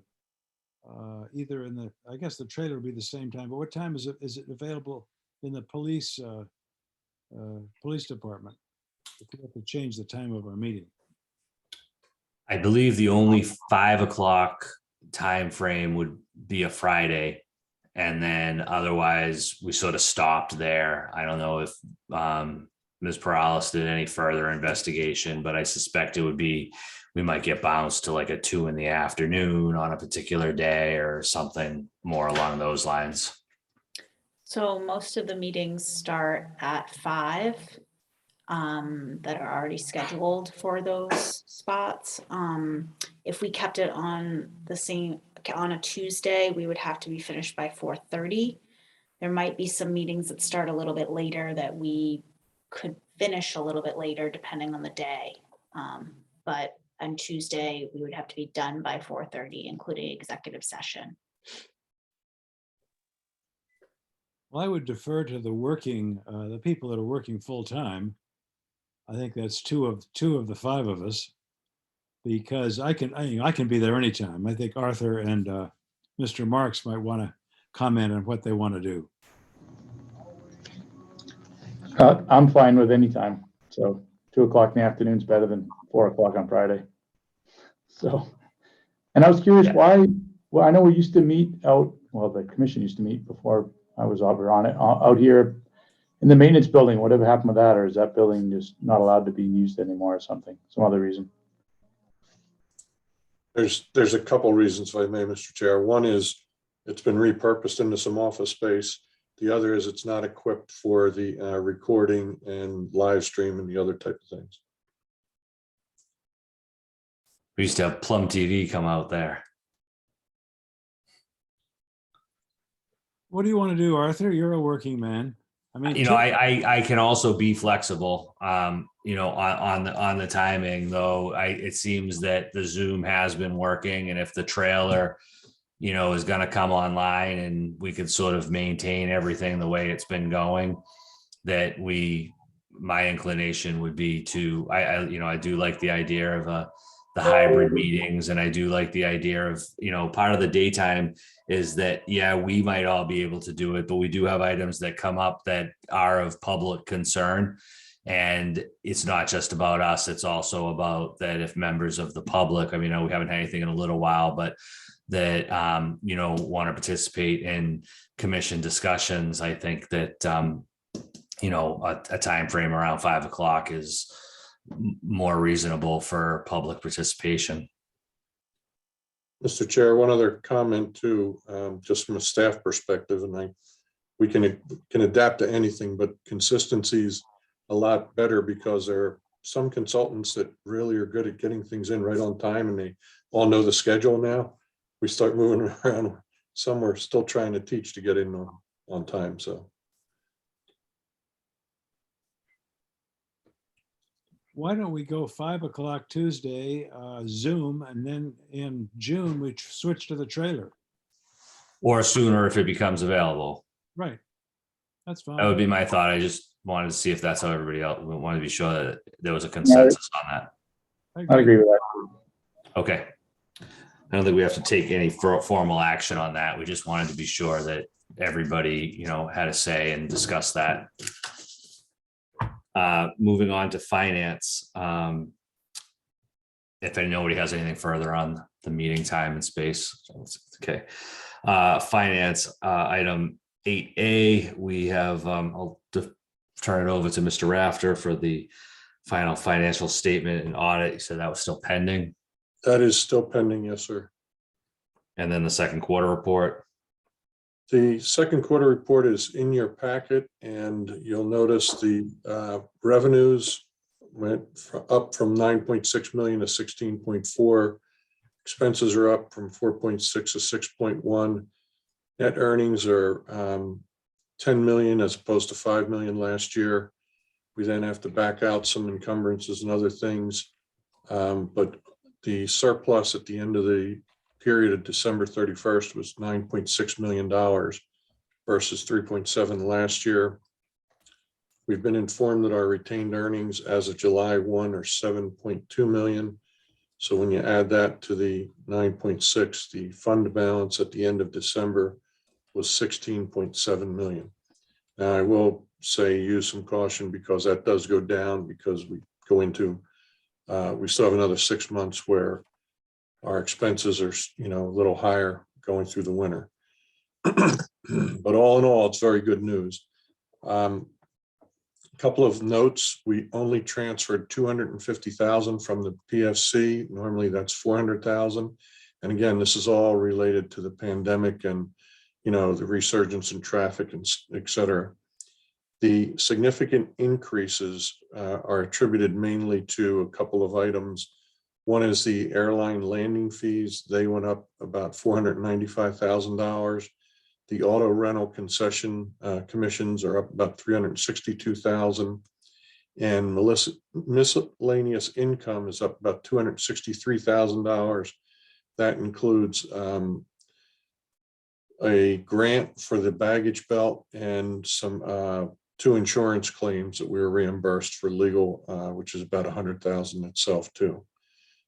either in the, I guess the trailer would be the same time, but what time is it available in the police department? If we have to change the time of our meeting. I believe the only 5 o'clock time frame would be a Friday. And then otherwise we sort of stopped there. I don't know if Ms. Perales did any further investigation, but I suspect it would be, we might get bounced to like a 2 PM on a particular day or something more along those lines. So most of the meetings start at 5 that are already scheduled for those spots. If we kept it on the same, on a Tuesday, we would have to be finished by 4:30. There might be some meetings that start a little bit later that we could finish a little bit later depending on the day. But on Tuesday, we would have to be done by 4:30, including executive session. Well, I would defer to the people that are working full time. I think that's two of the 5 of us, because I can be there anytime. I think Arthur and Mr. Marks might want to comment on what they want to do. I'm fine with any time. So 2 o'clock in the afternoon is better than 4 o'clock on Friday. So, and I was curious why, well, I know we used to meet out, well, the commission used to meet before I was over on it, out here in the maintenance building. Whatever happened with that? Or is that building just not allowed to be used anymore or something, some other reason? There's a couple reasons, if I may, Mr. Chair. One is it's been repurposed into some office space. The other is it's not equipped for the recording and live stream and the other type of things. We used to have Plum TV come out there. What do you want to do, Arthur? You're a working man. I mean, You know, I can also be flexible, you know, on the timing, though. It seems that the Zoom has been working, and if the trailer, you know, is going to come online and we could sort of maintain everything the way it's been going, that my inclination would be to, I do like the idea of the hybrid meetings, and I do like the idea of, you know, part of the daytime is that, yeah, we might all be able to do it, but we do have items that come up that are of public concern. And it's not just about us, it's also about that if members of the public, I mean, we haven't had anything in a little while, but that, you know, want to participate in commission discussions, I think that, you know, a time frame around 5 o'clock is more reasonable for public participation. Mr. Chair, one other comment too, just from a staff perspective, and we can adapt to anything, but consistency is a lot better because there are some consultants that really are good at getting things in right on time, and they all know the schedule now. We start moving around. Some are still trying to teach to get in on time. So why don't we go 5 o'clock Tuesday, Zoom, and then in June, we switch to the trailer. Or sooner if it becomes available. Right. That's fine. That would be my thought. I just wanted to see if that's how everybody else, we wanted to be sure that there was a consensus on that. I agree with that. Okay. I don't think we have to take any formal action on that. We just wanted to be sure that everybody, you know, had a say and discuss that. Moving on to finance. If nobody has anything further on the meeting time and space, okay. Finance item 8A, we have, turn it over to Mr. Rafter for the final financial statement and audit. You said that was still pending. That is still pending, yes, sir. And then the second quarter report. The second quarter report is in your packet, and you'll notice the revenues went up from 9.6 million to 16.4. Expenses are up from 4.6 to 6.1. Net earnings are 10 million as opposed to 5 million last year. We then have to back out some encumbrances and other things. But the surplus at the end of the period of December 31st was $9.6 million versus 3.7 last year. We've been informed that our retained earnings as of July 1 are 7.2 million. So when you add that to the 9.6, the fund balance at the end of December was 16.7 million. Now I will say use some caution because that does go down because we go into, we still have another 6 months where our expenses are, a little higher going through the winter. But all in all, it's very good news. A couple of notes: we only transferred 250,000 from the PFC. Normally that's 400,000. And again, this is all related to the pandemic and, the resurgence in traffic and et cetera. The significant increases are attributed mainly to a couple of items. One is the airline landing fees. They went up about $495,000. The auto rental concession commissions are up about $362,000. And miscellaneous income is up about $263,000. That includes a grant for the baggage belt and some 2 insurance claims that we were reimbursed for legal, which is about $100,000 itself too.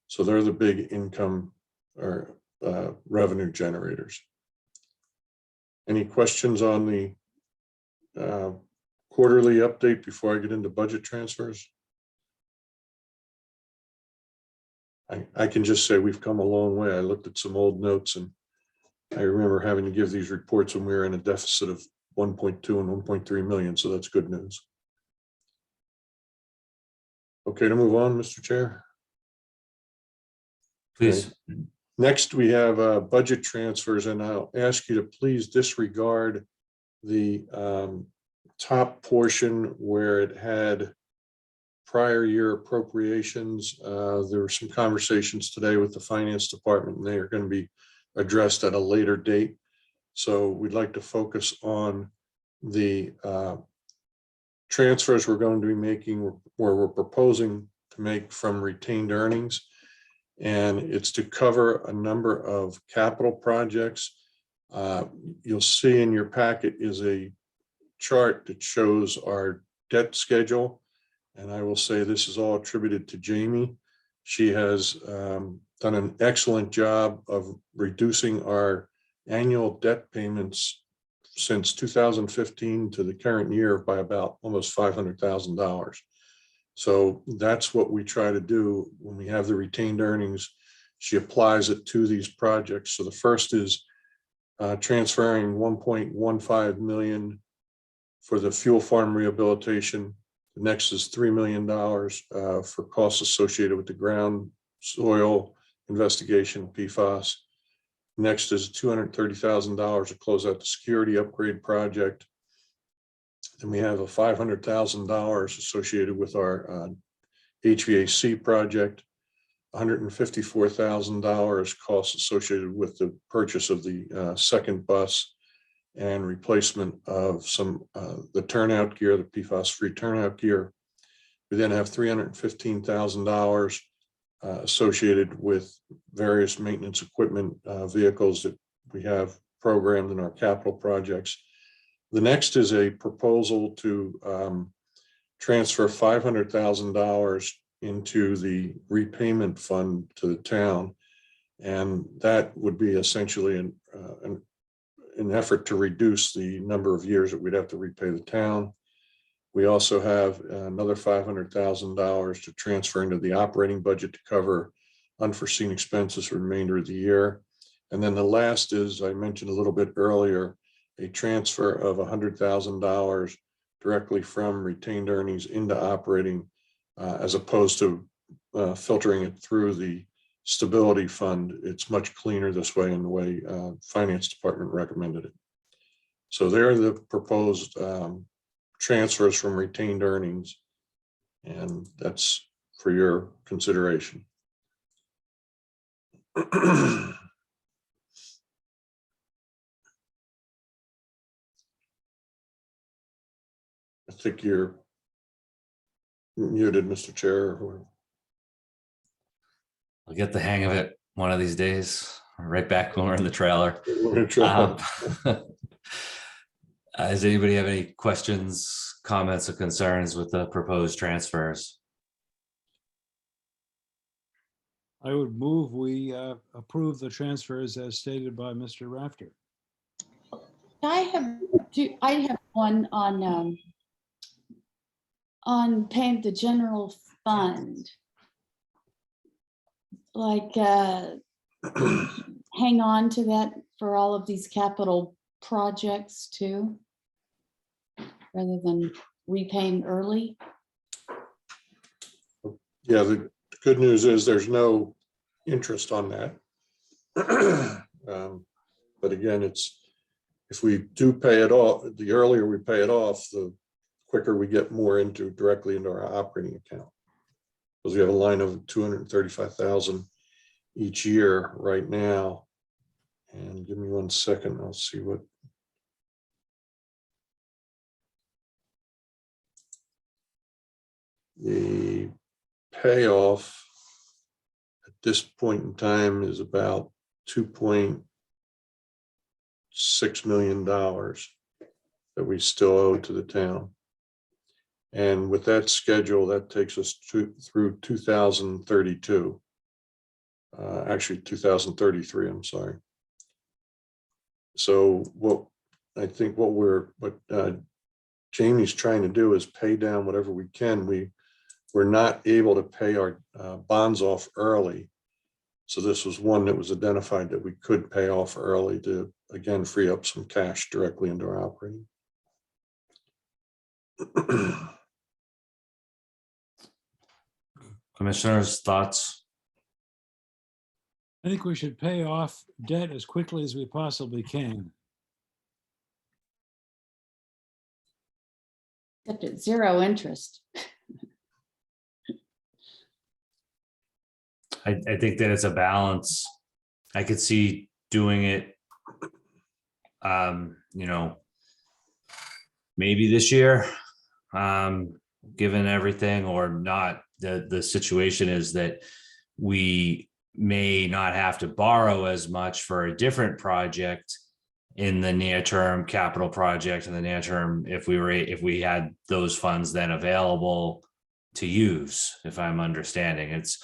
So they're the big income or revenue generators. Any questions on the quarterly update before I get into budget transfers? I can just say we've come a long way. I looked at some old notes and I remember having to give these reports when we were in a deficit of 1.2 and 1.3 million. So that's good news. Okay, to move on, Mr. Chair. Please. Okay. Next, we have budget transfers, and I'll ask you to please disregard the top portion where it had prior year appropriations. There were some conversations today with the finance department, and they are going to be addressed at a later date. So we'd like to focus on the transfers we're going to be making, where we're proposing to make from retained earnings. And it's to cover a number of capital projects. You'll see in your packet is a chart that shows our debt schedule. And I will say this is all attributed to Jamie. She has done an excellent job of reducing our annual debt payments since 2015 to the current year by about almost $500,000. So that's what we try to do when we have the retained earnings. She applies it to these projects. So the first is transferring 1.15 million for the fuel farm rehabilitation. The next is $3 million for costs associated with the ground soil investigation, Pfos. Next is $230,000 to close out the security upgrade project. And we have a $500,000 associated with our HVAC project, $154,000 costs associated with the purchase of the second bus and replacement of some the turnout gear, the PFAS-free turnout gear. We then have $315,000 associated with various maintenance equipment vehicles that we have programmed in our capital projects. The next is a proposal to transfer $500,000 into the repayment fund to the town. And that would be essentially an effort to reduce the number of years that we'd have to repay the town. We also have another $500,000 to transfer into the operating budget to cover unforeseen expenses for the remainder of the year. And then the last is, I mentioned a little bit earlier, a transfer of $100,000 directly from retained earnings into operating, as opposed to filtering it through the stability fund. It's much cleaner this way, in the way Finance Department recommended it. So they're the proposed transfers from retained earnings, and that's for your consideration. I think you're muted, Mr. Chair. I'll get the hang of it one of these days, right back when we're in the trailer. Does anybody have any questions, comments, or concerns with the proposed transfers? I would move we approve the transfers as stated by Mr. Rafter. I have one on paying the general fund. Like, hang on to that for all of these capital projects too, rather than repaying early. Yeah, the good news is there's no interest on that. But again, it's, if we do pay it off, the earlier we pay it off, the quicker we get more directly into our operating account. Because we have a line of 235,000 each year right now. And give me 1 second, I'll see what. The payoff at this point in time is about $2.6 million that we still owe to the town. And with that schedule, that takes us through 2032. Actually 2033, I'm sorry. So what Jamie's trying to do is pay down whatever we can. We're not able to pay our bonds off early. So this was one that was identified that we could pay off early to, again, free up some cash directly into our operating. Commissioners, thoughts? I think we should pay off debt as quickly as we possibly can. Except at zero interest. I think that it's a balance. I could see doing it, maybe this year, given everything, or not. The situation is that we may not have to borrow as much for a different project in the near term, capital project in the near term, if we had those funds then available to use, if I'm understanding. It's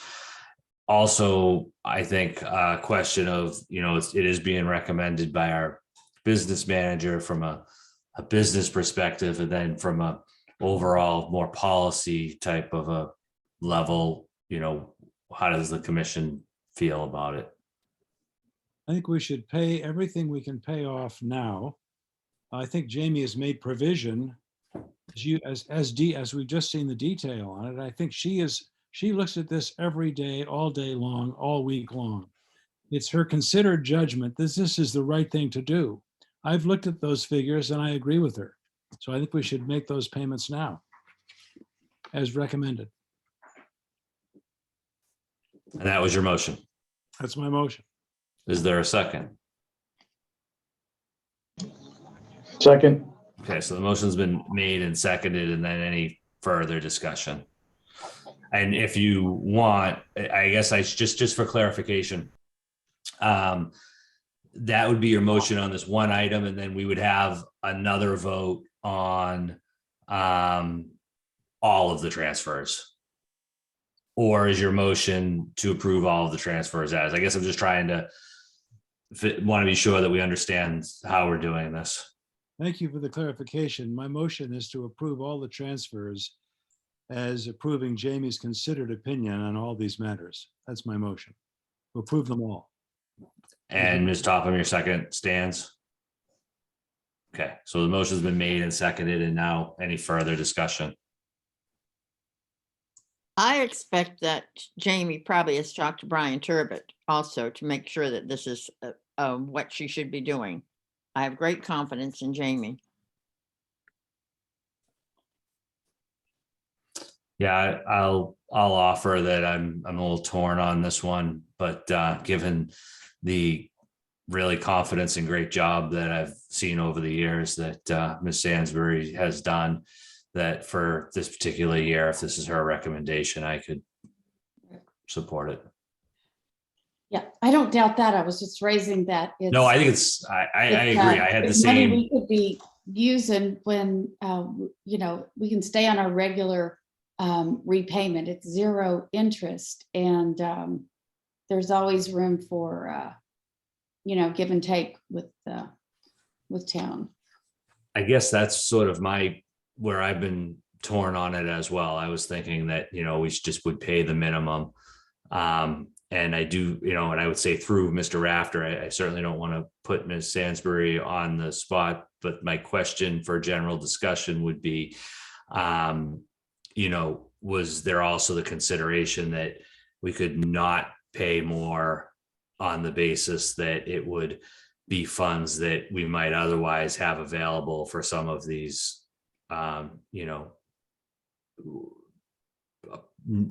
also, I think, a question of, it is being recommended by our business manager from a business perspective, and then from a overall more policy type of a level, how does the commission feel about it? I think we should pay everything we can pay off now. I think Jamie has made provision, as we've just seen the detail on it. I think she looks at this every day, all day long, all week long. It's her considered judgment that this is the right thing to do. I've looked at those figures and I agree with her. So I think we should make those payments now, as recommended. And that was your motion. That's my motion. Is there a second? Second. Okay, so the motion's been made and seconded, and then any further discussion? And if you want, I guess just for clarification, that would be your motion on this one item, and then we would have another vote on all of the transfers. Or is your motion to approve all of the transfers as? I guess I'm just trying to want to be sure that we understand how we're doing this. Thank you for the clarification. My motion is to approve all the transfers as approving Jamie's considered opinion on all these matters. That's my motion. To approve them all. And Ms. Topham, your second stands? Okay, so the motion's been made and seconded, and now any further discussion? I expect that Jamie probably has talked to Brian Turbot also to make sure that this is what she should be doing. I have great confidence in Jamie. Yeah, I'll offer that I'm a little torn on this one, but given the really confidence and great job that I've seen over the years that Ms. Sansbury has done, that for this particular year, if this is her recommendation, I could support it. Yeah, I don't doubt that. I was just raising that. No, I think I agree. I had the it's money same. we could be using when, we can stay on our regular repayment. It's zero interest, and there's always room for, give and take with town. I guess that's sort of where I've been torn on it as well. I was thinking that, we just would pay the minimum. And I do, and I would say through Mr. Rafter, I certainly don't want to put Ms. Sansbury on the spot, but my question for general discussion would be, was there also the consideration that we could not pay more on the basis that it would be funds that we might otherwise have available for some of these,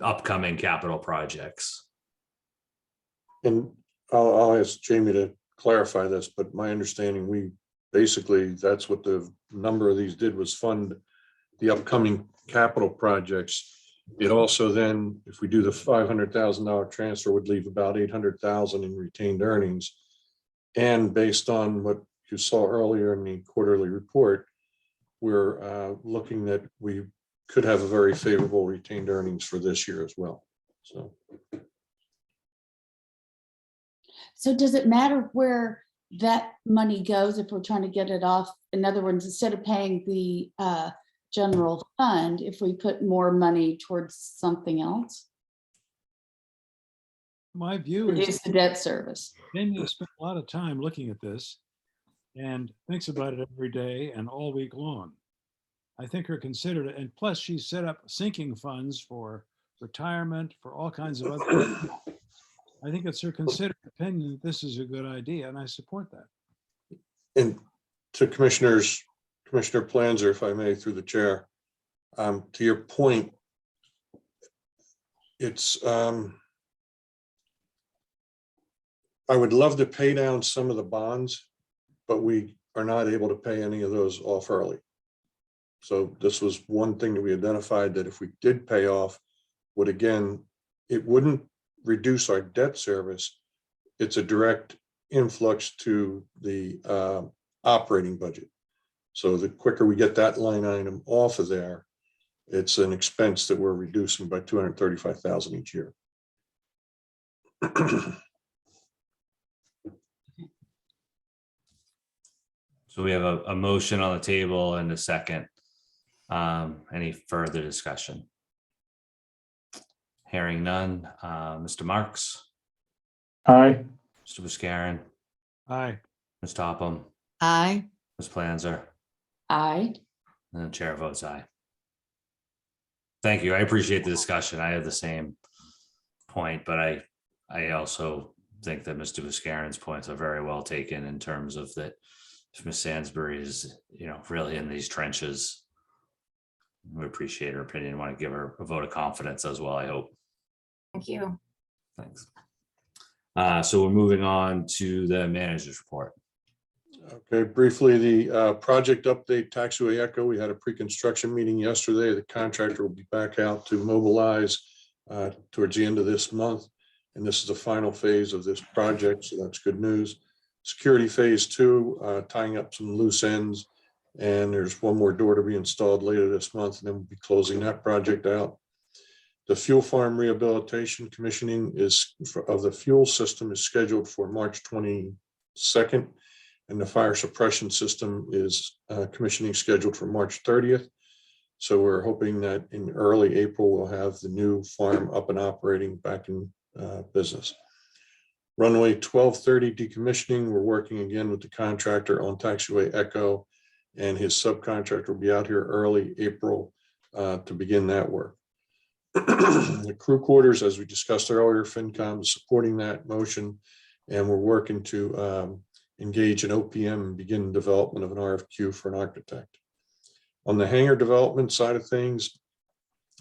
upcoming capital projects? And I'll ask Jamie to clarify this, but my understanding, that's what the number of these did, was fund the upcoming capital projects. It also then, if we do the $500,000 transfer, would leave about $800,000 in retained earnings. And based on what you saw earlier in the quarterly report, we're looking that we could have a very favorable retained earnings for this year as well. So does it matter where that money goes if we're trying to get it off? In other words, instead of paying the general fund, if we put more money towards something else? My view is Reduce the debt service. Jamie has spent a lot of time looking at this and thinks about it every day and all week long. I think her considered it, and plus she's set up sinking funds for retirement, for all kinds of other. I think it's her considered opinion that this is a good idea, and I support that. And to Commissioner Planzer, if I may, through the chair, to your point, it's I would love to pay down some of the bonds, but we are not able to pay any of those off early. So this was one thing that we identified, that if we did pay off, it wouldn't reduce our debt service. It's a direct influx to the operating budget. So the quicker we get that line item off of there, it's an expense that we're reducing by $235,000 each year. So we have a motion on the table and a second. Any further discussion? Hearing none. Mr. Marks, Aye. Mr. Buscarin, Aye. Ms. Topham, Aye. Ms. Planzer, Aye. and the chair votes aye. Thank you. I appreciate the discussion. I have the same point, but I also think that Mr. Buscarin's points are very well taken in terms of that. If Ms. Sansbury is, really in these trenches, we appreciate her opinion. Want to give her a vote of confidence as well, I hope. Thank you. Thanks. So we're moving on to the manager's report. Okay, briefly, the project update, Taxiway Echo. We had a pre-construction meeting yesterday. The contractor will be back out to mobilize towards the end of this month. And this is the final phase of this project, so that's good news. Security phase 2, tying up some loose ends. And there's one more door to be installed later this month, and then we'll be closing that project out. The fuel farm rehabilitation commissioning of the fuel system is scheduled for March 22nd. And the fire suppression system is commissioning scheduled for March 30th. So we're hoping that in early April, we'll have the new farm up and operating back in business. Runway 1230 decommissioning, we're working again with the contractor on Taxiway Echo. and his subcontractor will be out here early April to begin that work. The crew quarters, as we discussed earlier, FinCom is supporting that motion, and we're working to engage an OPM and begin development of an RFQ for an architect. On the hangar development side of things,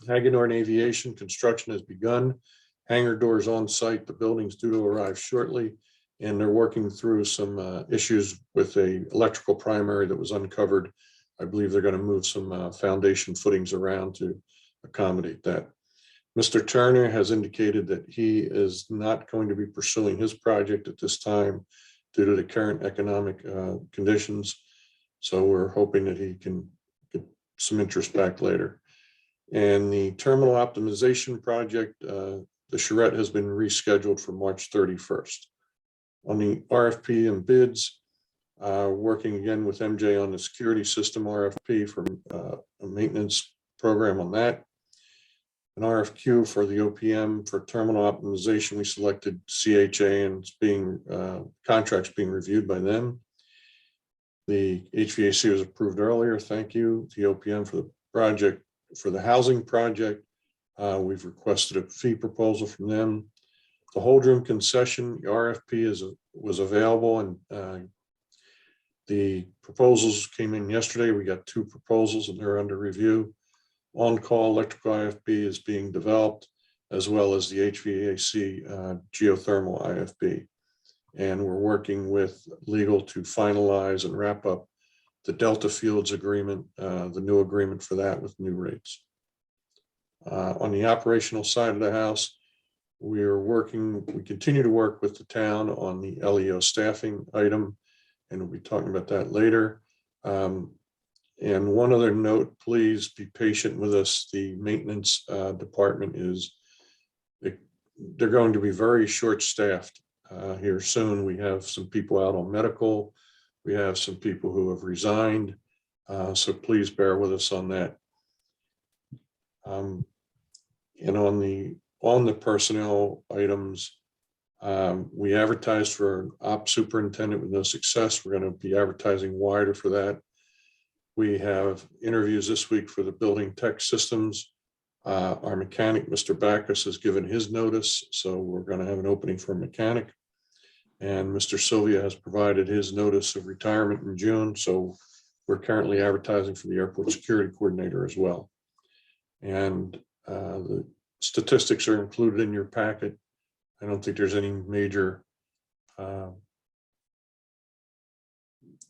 Hagedorn Aviation construction has begun. Hangar doors on site. The building's due to arrive shortly, and they're working through some issues with a electrical primary that was uncovered. I believe they're going to move some foundation footings around to accommodate that. Mr. Turner has indicated that he is not going to be pursuing his project at this time due to the current economic conditions. So we're hoping that he can get some interest back later. And the terminal optimization project, the charrette has been rescheduled for March 31st. On the RFP and bids, working again with MJ on the security system RFP for a maintenance program on that. An RFQ for the OPM for terminal optimization, we selected CHA, and it's being contracts being reviewed by them. The HVAC was approved earlier. Thank you. The OPM for the project, for the housing project, we've requested a fee proposal from them. The hold room concession, the RFP was available, and the proposals came in yesterday. We got 2 proposals and they're under review. On-call electrical IFB is being developed, as well as the HVAC geothermal IFB. And we're working with legal to finalize and wrap up the Delta Fields agreement, the new agreement for that with new rates. On the operational side of the house, we continue to work with the town on the LEO staffing item, and we'll be talking about that later. And one other note, please be patient with us. The maintenance department they're going to be very short-staffed here soon. We have some people out on medical. We have some people who have resigned. So please bear with us on that. And on the personnel items, we advertised for an ops superintendent with no success. We're going to be advertising wider for that. We have interviews this week for the building tech systems. Our mechanic, Mr. Backus, has given his notice, so we're going to have an opening for a mechanic. And Mr. Sylvia has provided his notice of retirement in June, so we're currently advertising for the airport security coordinator as well. And the statistics are included in your packet. I don't think there's any major,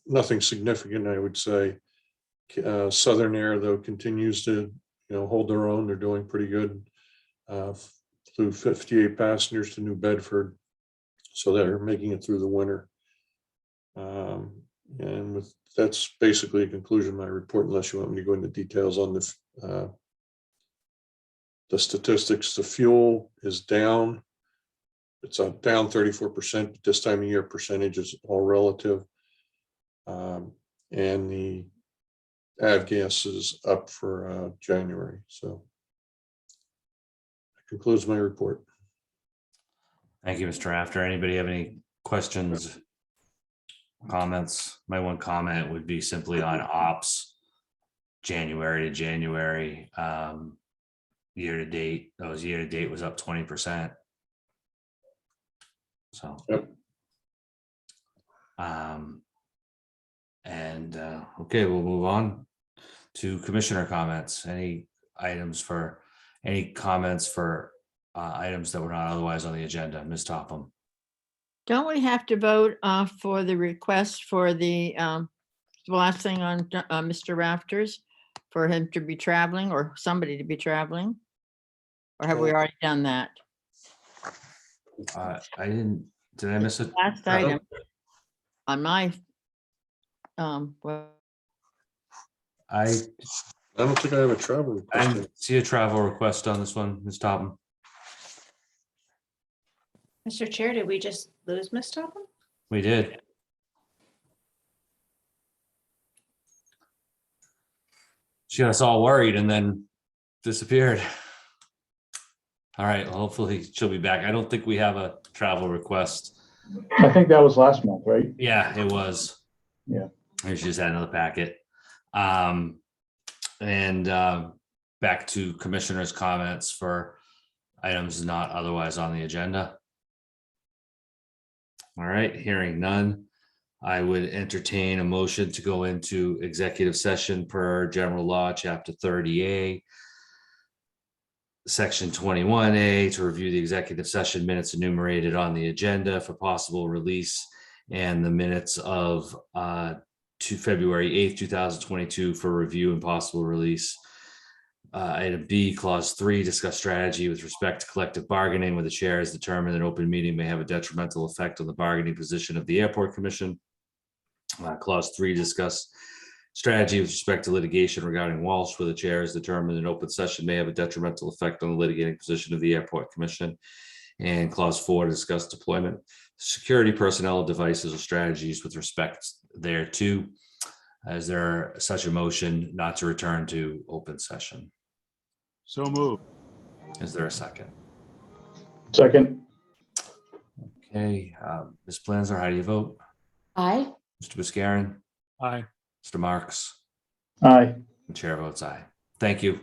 nothing significant, I would say. Southern Air, though, continues to hold their own. They're doing pretty good. Flew 58 passengers to New Bedford, so they're making it through the winter. And that's basically a conclusion of my report, unless you want me to go into details on the statistics. The fuel is down. It's down 34%, but this time of year percentage is all relative. And the avgas is up for January. So that concludes my report. Thank you, Mr. Rafter. Anybody have any questions, comments? My one comment would be simply on ops, January to January, year to date. Year to date was up 20%. So, Yep. Okay, we'll move on to commissioner comments. Any comments for items that were not otherwise on the agenda? Ms. Topham. Don't we have to vote for the request for the last thing on Mr. Rafters, for him to be traveling or somebody to be traveling? Or have we already done that? Did I miss it? Last item on my, well, I don't think I have a travel request. didn't see a travel request on this one, Ms. Topham. Mr. Chair, did we just lose Ms. Topham? We did. She got us all worried and then disappeared. All right, well, hopefully she'll be back. I don't think we have a travel request. I think that was last month, right? Yeah, it was. Yeah. Maybe she just had another packet. And back to commissioners' comments for items not otherwise on the agenda. All right, hearing none, I would entertain a motion to go into executive session per general law, chapter 30A, section 21A, to review the executive session minutes enumerated on the agenda for possible release, and the minutes of to February 8th, 2022 for review and possible release. Item B, clause 3, discuss strategy with respect to collective bargaining where the chair has determined an open meeting may have a detrimental effect on the bargaining position of the airport commission. Clause 3, discuss strategy with respect to litigation regarding Walsh where the chair has determined an open session may have a detrimental effect on the litigating position of the airport commission. And clause 4, discuss deployment, security personnel, devices, or strategies with respect thereto. Is there such a motion not to return to open session? So move. Is there a second? Second. Okay, Ms. Planzer, how do you vote? Aye. Mr. Buscarin, Aye. Mr. Marks, Aye. the chair votes aye. Thank you.